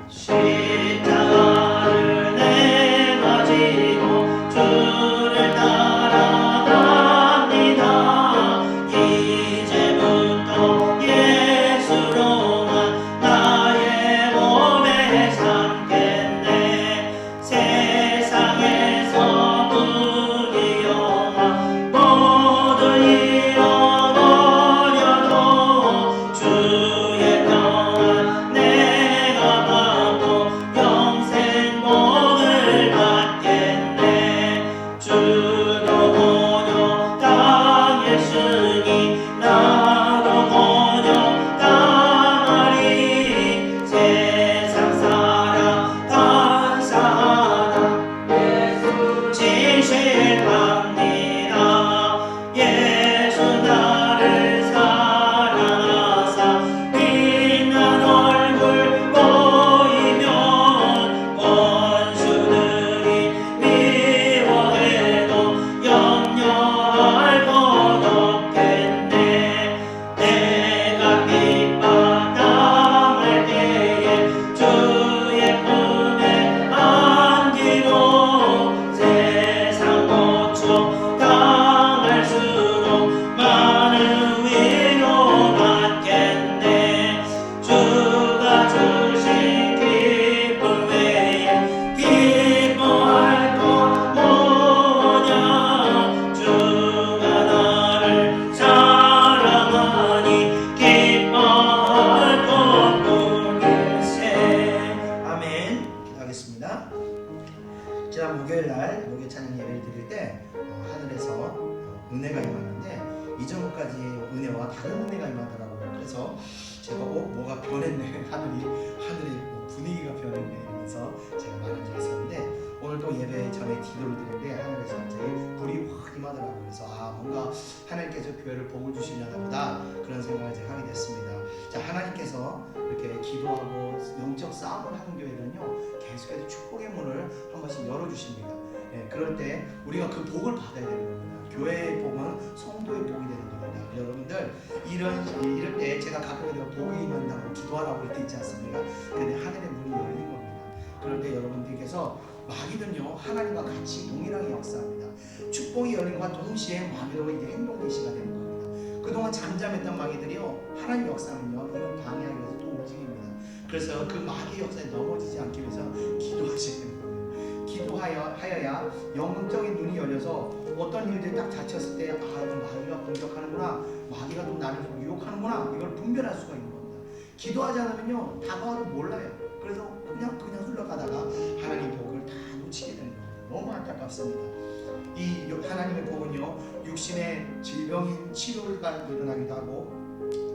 십자가를 내가지고 주를 따라갑니다. 이제부터 예수로만 나의 몸에 삼겠네. 세상에서 부귀 그래서 제가 뭐가 변했네, 하늘이 뭐 분위기가 변했네 이러면서 제가 말한 적이 있었는데, 오늘 또 예배 전에 기도를 드리는데 하늘에서 갑자기 불이 확 임하더라고요. 그래서 뭔가 하나님께서 교회를 복을 주시려나 보다, 그런 생각을 제가 하게 됐습니다. 자, 하나님께서 이렇게 기도하고 영적 싸움을 하는 교회는요, 계속해서 축복의 문을 한 번씩 열어주십니다. 그럴 때 우리가 그 복을 받아야 되는 겁니다. 교회의 복은 성도의 복이 되는 겁니다. 여러분들, 이럴 때 제가 가끔 우리가 복이 임한다고 기도하라고 할 때 있지 않습니까? 근데 하늘의 문이 열린 겁니다. 그럴 때 여러분들께서, 마귀는요 하나님과 같이 동일하게 역사합니다. 축복이 열린 것과 동시에 마귀로 이제 행동 개시가 되는 겁니다. 그동안 잠잠했던 마귀들이요, 하나님 역사는요 이걸 방해하기 위해서 또 움직입니다. 그래서 그 마귀 역사에 넘어지지 않기 위해서 기도하시는 거예요. 기도하여야 영적인 눈이 열려서 어떤 일들이 딱 닥쳤을 때, 마귀가 공격하는구나, 마귀가 또 나를 유혹하는구나, 이걸 분별할 수가 있는 겁니다. 기도하지 않으면요 다가와도 몰라요. 그래서 그냥 흘러가다가 하나님 복을 다 놓치게 되는 겁니다. 너무 안타깝습니다. 이 하나님의 복은요, 육신의 질병인 치료가 일어나기도 하고,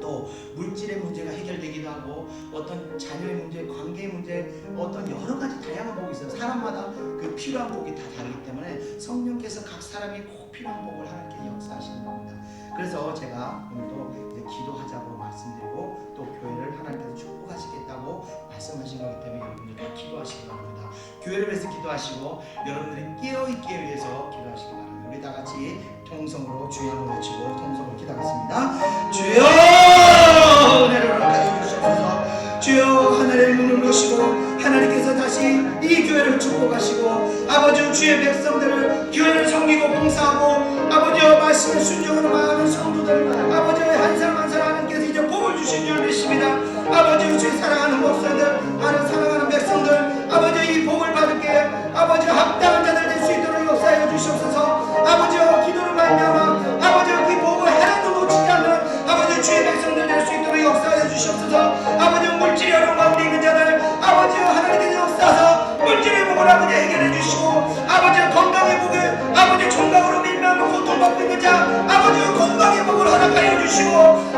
또 물질의 문제가 해결되기도 하고, 어떤 자녀의 문제, 관계의 문제, 어떤 여러 가지 다양한 복이 있어요. 사람마다 그 필요한 복이 다 다르기 때문에 성령께서 각 사람이 꼭 필요한 복을 하나님께 역사하시는 겁니다. 그래서 제가 오늘도 이제 기도하자고 말씀드리고, 또 교회를 하나님께서 축복하시겠다고 말씀하신 거기 때문에 여러분들 다 기도하시기 바랍니다. 교회를 위해서 기도하시고, 여러분들이 깨어있기 위해서 기도하시기 바랍니다. 우리 다 같이 통성으로 주의 이름을 외치고 통성으로 기도하겠습니다. 주여 은혜를 허락하여 주시옵소서. 주여 하늘의 문을 여시고 하나님께서 다시 이 교회를 축복하시고, 아버지 주의 백성들을 교회를 섬기고 봉사하고, 아버지의 말씀에 순종하는 많은 성도들, 아버지의 한 사람 한 사람 하나님께서 이제 복을 주신 줄 믿습니다. 아버지 주의 사랑하는 목사들, 사랑하는 백성들, 아버지 이 복을 받을게 아버지 합당한 자들 될 수 있도록 역사해 주시옵소서. 아버지 기도를 말미암아 아버지 이 복을 하나도 놓치지 않는 아버지 주의 백성들 될 수 있도록 역사해 주시옵소서. 아버지 물질이 어려운 가운데 있는 자들, 아버지 하나님께서 역사하사 물질의 복을 아버지 해결해 주시고, 아버지 건강의 복을, 아버지 총각으로 밀면 고통받고 있는 자, 아버지 건강의 복을 허락하여 주시고,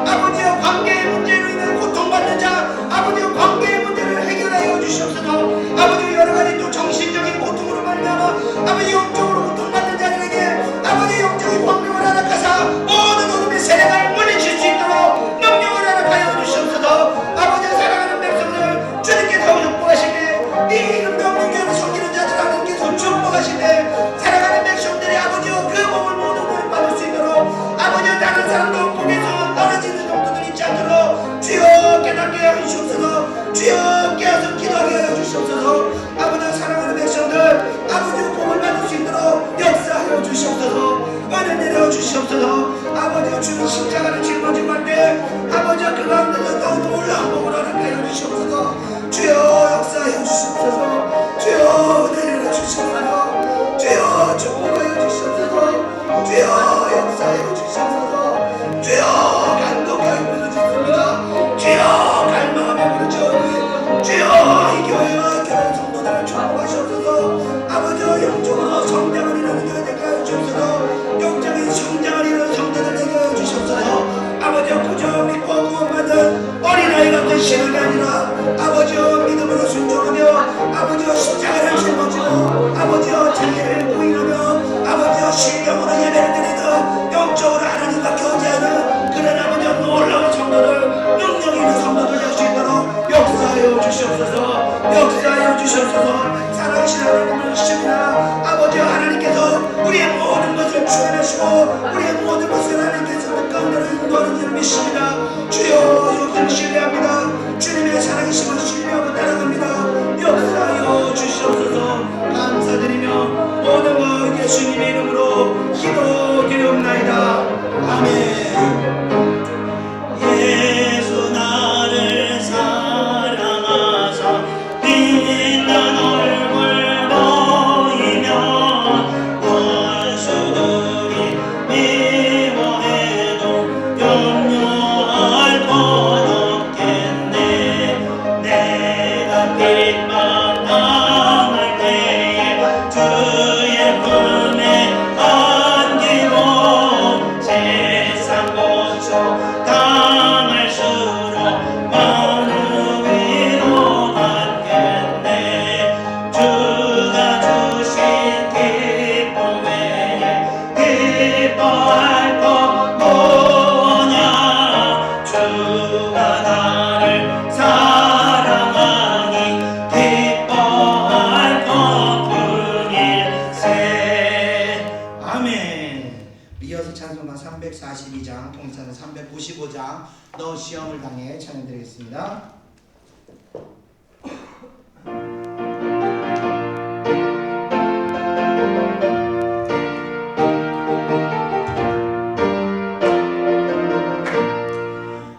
아버지 관계의 문제로 인해 고통받는 자, 아버지 관계의 문제를 해결하여 주시옵소서. 아버지 여러가지 또 정신적인 고통으로 말미암아 아버지 영적으로 고통받는 자들에게 아버지 영적인 광명을 허락하사 모든 어둠의 세력을 물리칠 수 있도록 능력을 허락하여 주시옵소서. 아버지 사랑하는 백성들 주님께서 축복하시네, 이 이름도 없는 교회를 섬기는 자들 하나님께서 축복하시네, 사랑하는 백성들이 아버지 그 복을 모두 받을 수 있도록, 아버지 다른 사람도 복에서 떨어지는 정도들 있지 않도록 주여 깨닫게 하여 주시옵소서. 주여 깨어서 기도하게 하여 주시옵소서. 아버지 사랑하는 백성들, 아버지 복을 받을 수 있도록 역사하여 주시옵소서. 은혜 내려 주시옵소서. 아버지 주는 십자가를 짊어질 때 아버지 그 가운데서 더욱 놀라운 복을 허락하여 주시옵소서. 주여 역사하여 주시옵소서. 주여 은혜 내려 주시옵소서. 주여 축복하여 주시옵소서. 주여 역사하여 주시옵소서. 주여 간독하게 부르짖습니다. 주여 갈망하며 부르짖오니 주여 이 교회와 교회 성도들을 축복하시옵소서. 아버지 영적으로 성장을 이루는 교회 되게 하여 주옵소서. 영적인 성장을 이루는 성도들 되게 하여 주시옵소서. 아버지 그저 믿고 구원받은 어린아이 같은 신앙이 아니라 아버지 믿음으로 순종하며 아버지 십자가를 짊어지고 아버지 자기를 부인하며 아버지 신령으로 예배를 드리는 영적으로 하나님과 교제하는 그런 아버지 놀라운 성도들, 능력 있는 성도들 될 수 있도록 역사하여 주시옵소서. 역사하여 주시옵소서. 사랑하신 하나님을 주십니다. 아버지 하나님께서 우리의 모든 것을 주관하시고 우리의 모든 것을 하나님께서 그 가운데로 인도하는 줄 믿습니다. 주여 역사를 신뢰합니다. 주님의 사랑이심을 신뢰하고 따라갑니다. 역사하여 주시옵소서. 감사드리며 모든 것 예수님의 이름으로 기도드리옵나이다. 아멘. 예수 나를 사랑하사 빛난 얼굴 보이며 원수들이 미워해도 염려할 것 없겠네. 내가 핍박 당할 때에 주의 품에 안기 찬양드리겠습니다.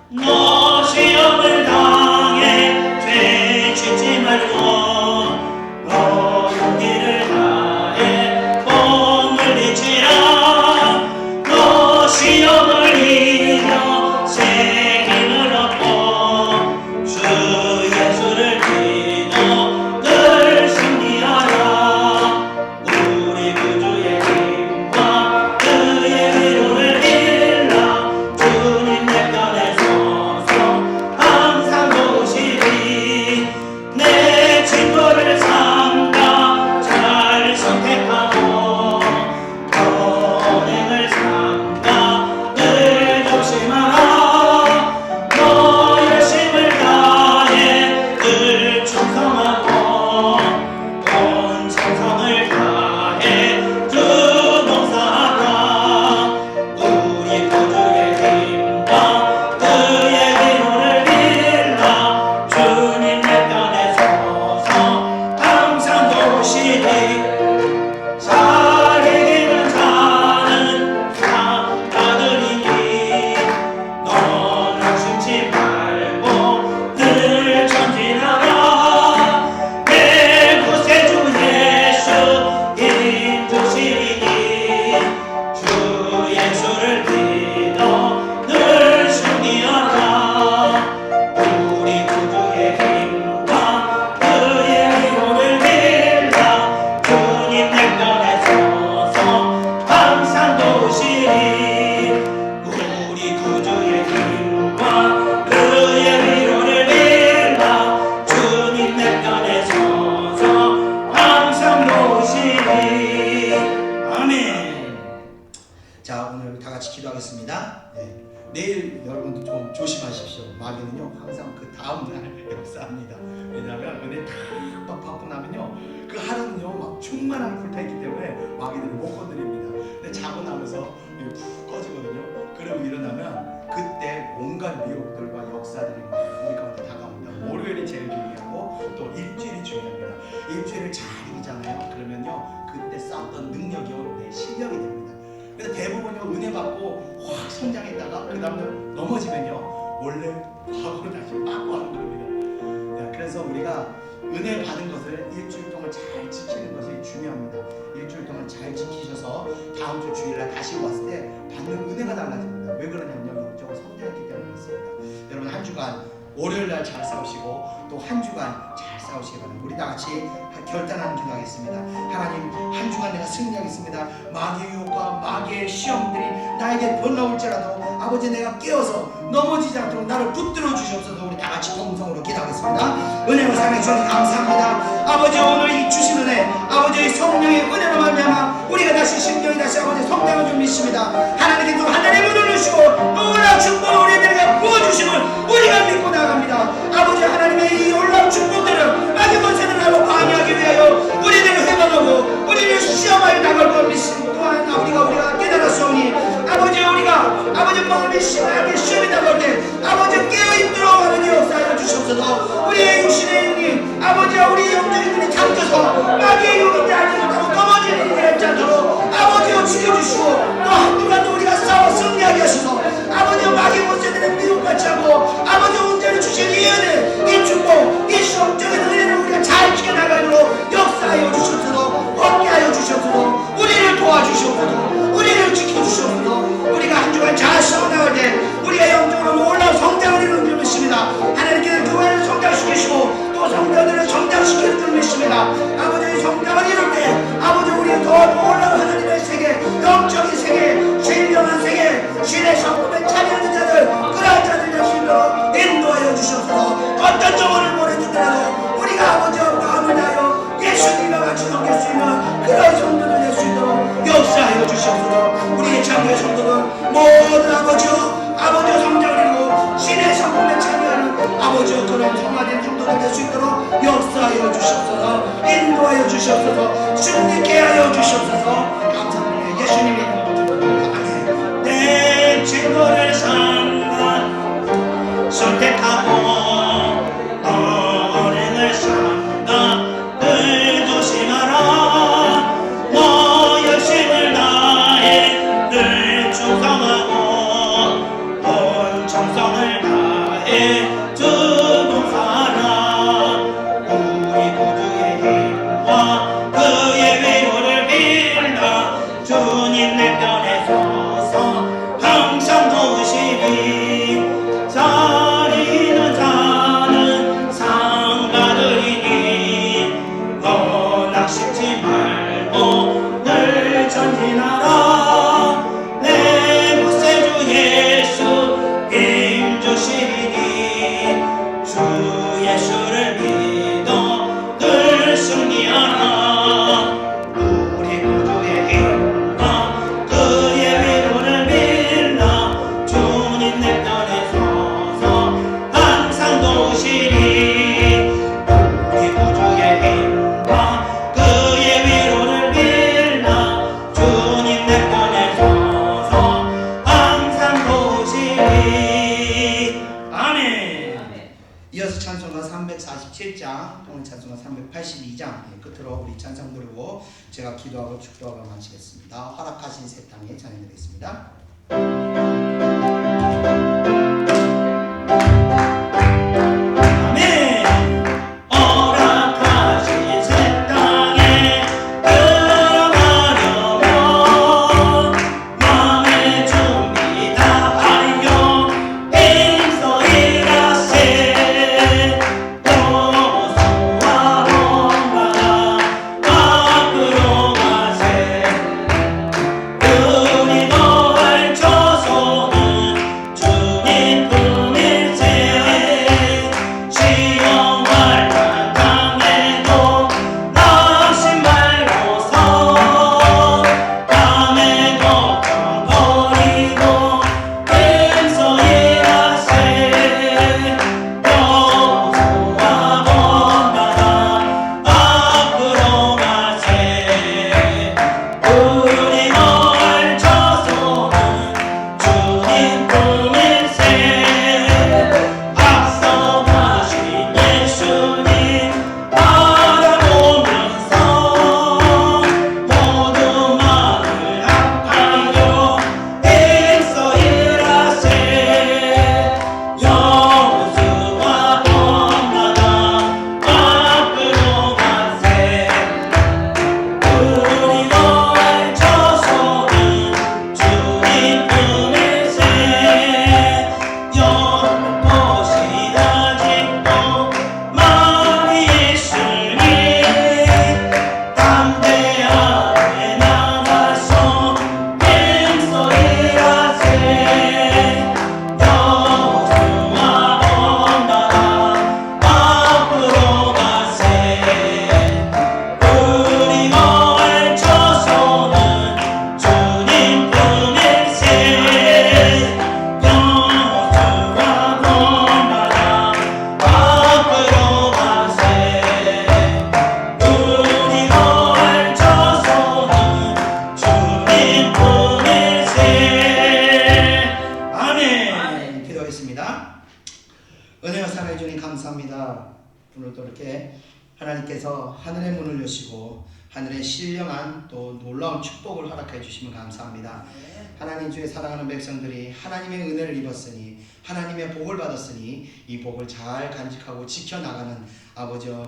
너 시험을 당해 죄 짓지 말고 너 용기를 다해 뽕을 비치라. 너 시험을 이겨 새 힘을 얻고 주 예수를 믿어 늘 승리하라. 우리 구주의 힘과 그의 위로를 빌라. 주님 내 편에 서서 항상 도우시리. 내 친구를 삼가 잘 선택하고 언행을 삼가 늘 조심하라. 너 열심을 다해 늘 충성하고 온 정성을 다해 주 봉사하라. 우리 구주의 힘과 그의 위로를 빌라. 주님 내 편에 서서 항상 도우시리. 잘 이기는 자는 아들이니 너는 숨지 말고 늘 전진하라. 내 구세주 예수 힘 주시리니 주 예수를 믿어 늘 승리하라. 우리 구주의 힘과 그의 위로를 빌라. 주님 내 편에 서서 항상 도우시리. 우리 구주의 힘과 그의 위로를 빌라. 주님 내 편에 서서 항상 도우시리. 아멘. 자, 오늘 다 같이 기도하겠습니다. 네. 내일 여러분들 좀 조심하십시오. 마귀는요 항상 그 다음날 역사합니다. 왜냐하면 은혜 딱 받고 나면요 그 하루는요 막 충만하게 불타있기 때문에 마귀들을 못 건드립니다. 근데 자고 나면서 푹 꺼지거든요. 그리고 일어나면 그때 온갖 미혹들과 역사들이 우리 가운데 다가옵니다. 월요일이 제일 중요하고 또 일주일이 중요합니다. 일주일을 잘 이기잖아요. 그러면요 그때 쌓았던 능력이 내 실력이 됩니다. 그래서 대부분요 은혜 받고 확 성장했다가 그 다음날 넘어지면요 원래 과거로 다시 막 하는 겁니다. 네, 그래서 우리가 은혜 받은 것을 일주일 동안 잘 지키는 것이 중요합니다. 일주일 동안 잘 지키셔서 다음 주 주일날 다시 왔을 때 받는 은혜가 달라집니다. 왜 그러냐면요 영적으로 성장했기 때문에 그렇습니다. 여러분 한 주간 월요일날 잘 싸우시고 또 한 주간 잘 싸우시기 바랍니다. 우리 다 같이 결단하는 기도하겠습니다. 하나님 한 주간 내가 승리하겠습니다. 마귀의 유혹과 마귀의 시험들이 나에게 번나올지라도 아버지 내가 깨어서 넘어지지 않도록 나를 붙들어 주시옵소서. 우리 다 같이 동성으로 기도하겠습니다. 은혜와 사랑해 주님 감사합니다. 아버지 오늘 이 주신 은혜 아버지의 성령의 은혜로 말미암아 우리가 다시 심령이 다시 아버지 성장을 좀 믿습니다. 하나님께 또 하늘의 문을 여시고 놀라운 축복을 우리에게 부어주심을 우리가 믿고 나갑니다. 아버지 하나님의 이 놀라운 축복들을 마귀 권세를 하고 방해하기 위하여 우리들을 회방하고 우리를 시험하여 나갈 것 믿습니다. 또한 우리가 깨달았사오니 아버지 우리가 아버지 마음이 심하게 시험이 나갈 때 아버지 깨어있도록 하는 역사하여 주시옵소서. 우리의 육신의 영이 아버지 우리 영적인 눈이 잠겨서 마귀의 용인지 알지 못하고 넘어지는 일이 있지 않도록 아버지여 지켜주시고 또 한 주간도 우리가 싸워 승리하게 하셔서 아버지 마귀 권세들의 미혹받지 않고 아버지 온전히 주신 이 은혜 이 축복 이 시험적인 은혜를 우리가 잘 지켜나가도록 역사하여 주시옵소서. 얻게 하여 주시옵소서. 우리를 도와주시옵소서. 우리를 지켜주시옵소서. 우리가 한 주간 잘 싸워나갈 때 우리가 영적으로 놀라운 성장을 이루는 줄 믿습니다. 하나님께서 교회를 성장시키시고 또 성도들을 성장시키는 줄 믿습니다. 아버지의 성장을 이룰 때 아버지 우리의 더 놀라운 하나님의 세계 영적인 세계 신령한 세계 신의 성품에 참여하는 자들 그러한 자들 열심으로 인도하여 주시옵소서. 어떤 정원을 보내주더라도 우리가 아버지와 마음을 다하여 예수님과 같이 넘길 수 있는 그런 성도들 될 수 있도록 역사하여 주시옵소서. 우리의 참여의 성도들 모든 아버지와 성장을 이루고 신의 성품에 참여하는 아버지와 그런 성화된 성도들 될 수 있도록 역사하여 주시옵소서. 인도하여 주시옵소서. 승리케 하여 주시옵소서. 감사합니다. 예수님의 이름으로 아멘. 내 친구를 삼가 선택하고 이어서 찬송가 347장 또는 찬송가 382장 끝으로 우리 찬송 부르고 제가 기도하고 축도하고 마치겠습니다. 허락하신 새 땅에 찬양드리겠습니다. 은혜와 사랑해 주님 감사합니다. 오늘도 이렇게 하나님께서 하늘의 문을 여시고 하늘의 신령한 또 놀라운 축복을 허락해 주시면 감사합니다. 하나님 주의 사랑하는 백성들이 하나님의 은혜를 입었으니 하나님의 복을 받았으니 이 복을 잘 간직하고 지켜나가는 아버지와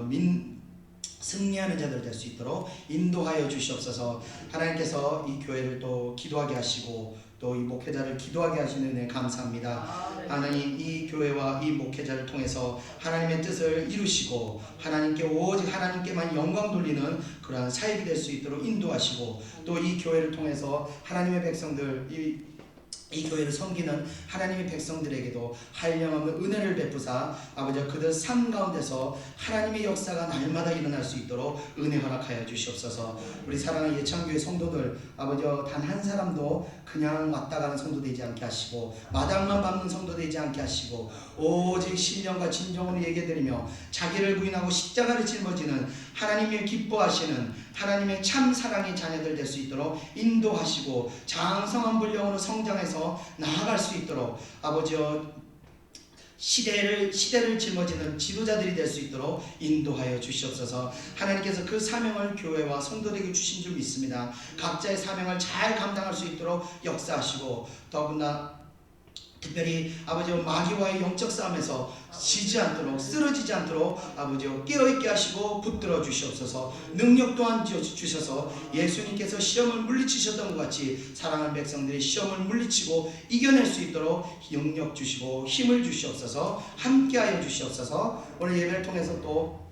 승리하는 자들 될 수 있도록 인도하여 주시옵소서. 하나님께서 이 교회를 또 기도하게 하시고 또 이 목회자를 기도하게 하시는 은혜 감사합니다. 하나님 이 교회와 이 목회자를 통해서 하나님의 뜻을 이루시고 하나님께 오직 하나님께만 영광 돌리는 그러한 사역이 될 수 있도록 인도하시고 또 이 교회를 통해서 하나님의 백성들 이 교회를 섬기는 하나님의 백성들에게도 한량없는 은혜를 베푸사 아버지 그들 삶 가운데서 하나님의 역사가 날마다 일어날 수 있도록 은혜 허락하여 주시옵소서. 우리 사랑하는 예천교회 성도들 아버지 단 한 사람도 그냥 왔다 가는 성도 되지 않게 하시고 마당만 밟는 성도 되지 않게 하시고 오직 신령과 진정으로 얘기드리며 자기를 부인하고 십자가를 짊어지는 하나님의 기뻐하시는 하나님의 참 사랑의 자녀들 될 수 있도록 인도하시고 장성한 분량으로 성장해서 나아갈 수 있도록 아버지여 시대를 짊어지는 지도자들이 될 수 있도록 인도하여 주시옵소서. 하나님께서 그 사명을 교회와 성도들에게 주신 줄 믿습니다. 각자의 사명을 잘 감당할 수 있도록 역사하시고 더군다나 특별히 아버지 마귀와의 영적 싸움에서 지지 않도록 쓰러지지 않도록 아버지 깨어있게 하시고 붙들어 주시옵소서. 능력 또한 주셔서 예수님께서 시험을 물리치셨던 것 같이 사랑하는 백성들이 시험을 물리치고 이겨낼 수 있도록 능력 주시고 힘을 주시옵소서. 함께하여 주시옵소서. 오늘 예배를 통해서 또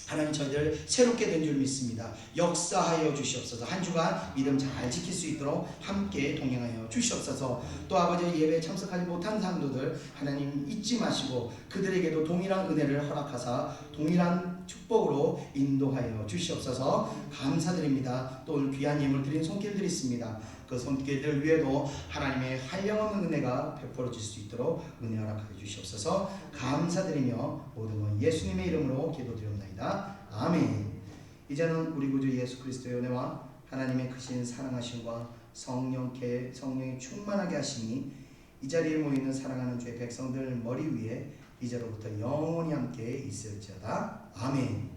하나님 저희들 새롭게 된 줄 믿습니다. 역사하여 주시옵소서. 한 주간 믿음 잘 지킬 수 있도록 함께 동행하여 주시옵소서. 또 아버지 예배에 참석하지 못한 성도들 하나님 잊지 마시고 그들에게도 동일한 은혜를 허락하사 동일한 축복으로 인도하여 주시옵소서. 감사드립니다. 또 오늘 귀한 예물 드린 손길들이 있습니다. 그 손길들 위에도 하나님의 한량없는 은혜가 베풀어질 수 있도록 은혜 허락하여 주시옵소서. 감사드리며 모든 건 예수님의 이름으로 기도드립니다. 아멘. 이제는 우리 구주 예수 그리스도의 은혜와 하나님의 크신 사랑하심과 성령의 충만하게 하시니 이 자리에 모이는 사랑하는 주의 백성들 머리 위에 이제로부터 영원히 함께 있을지어다. 아멘.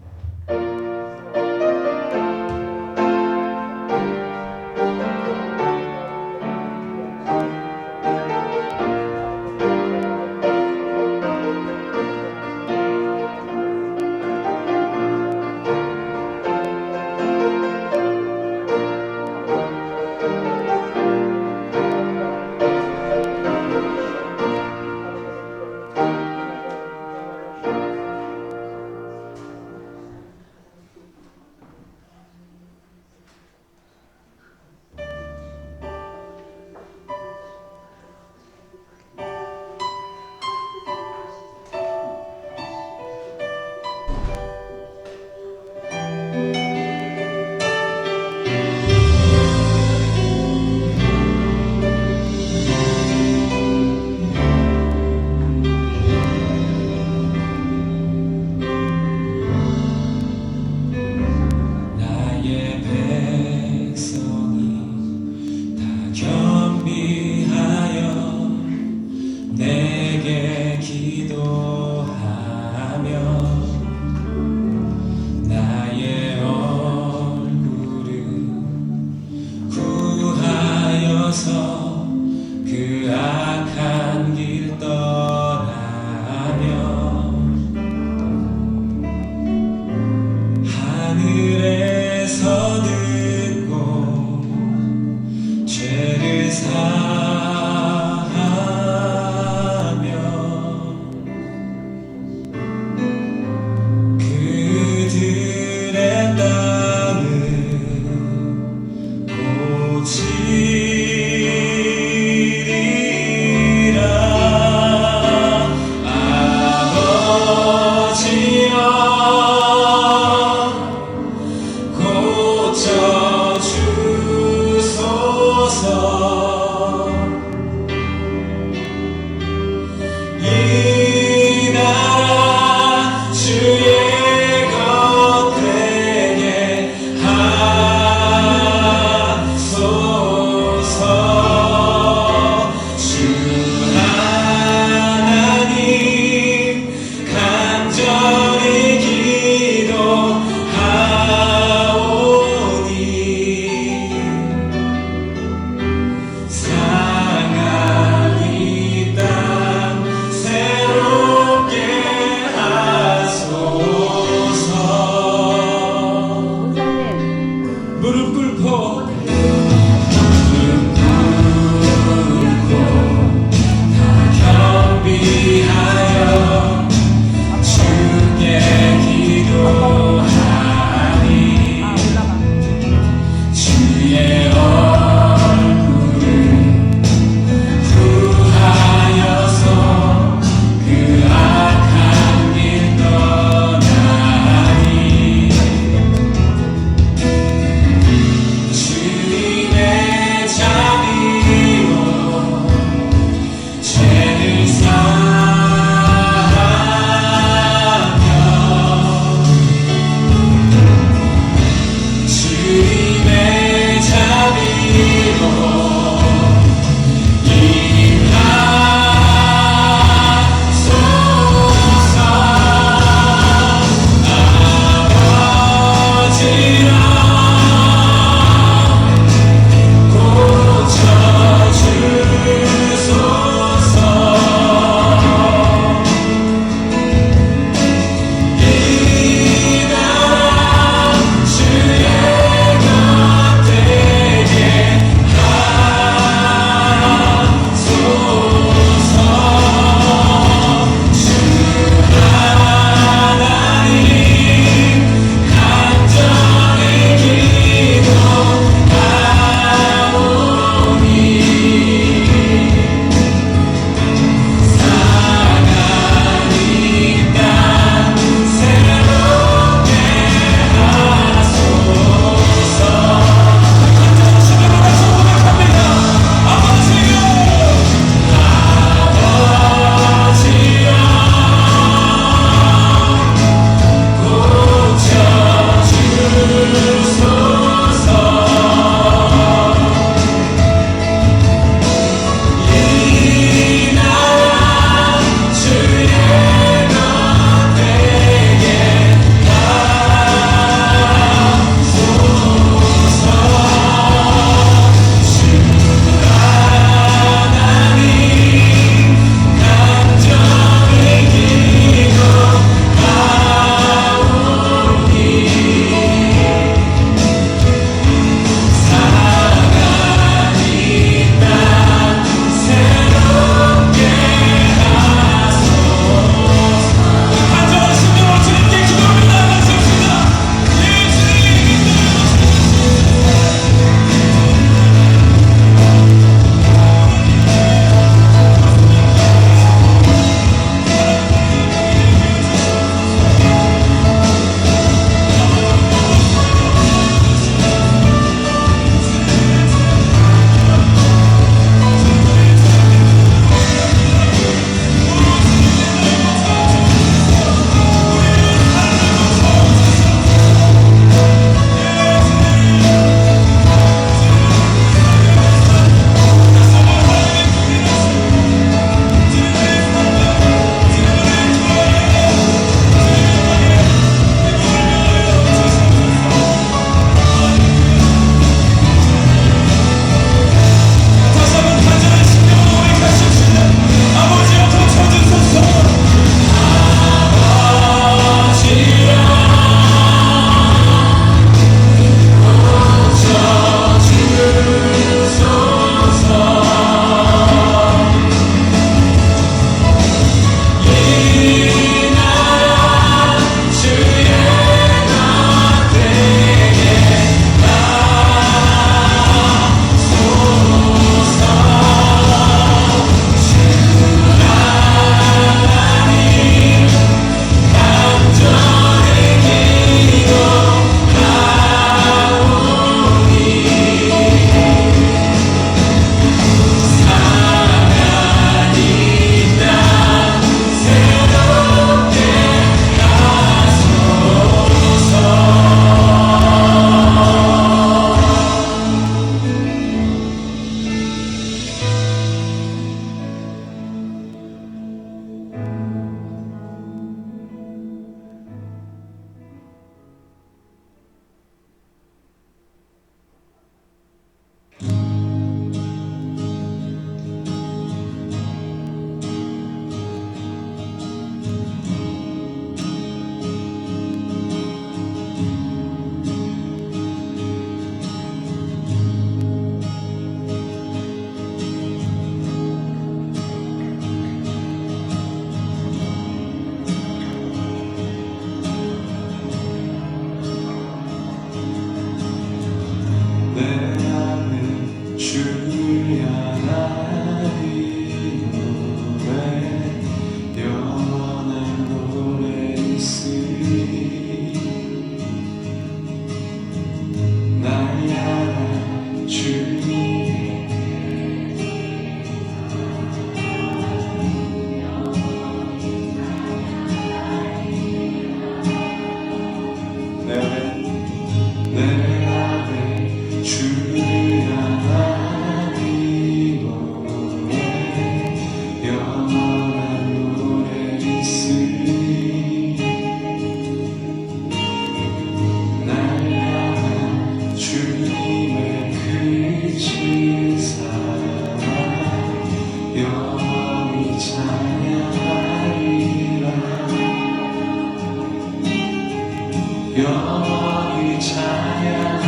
영원히 찬양하리라.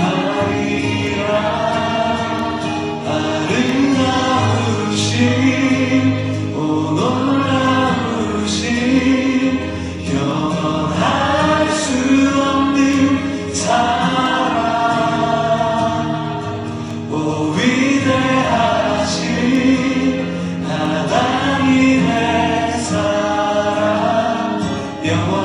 아름다우신 오 놀라우신 영원할 수 없는 사랑 오 위대하신 하나님의 사랑 영원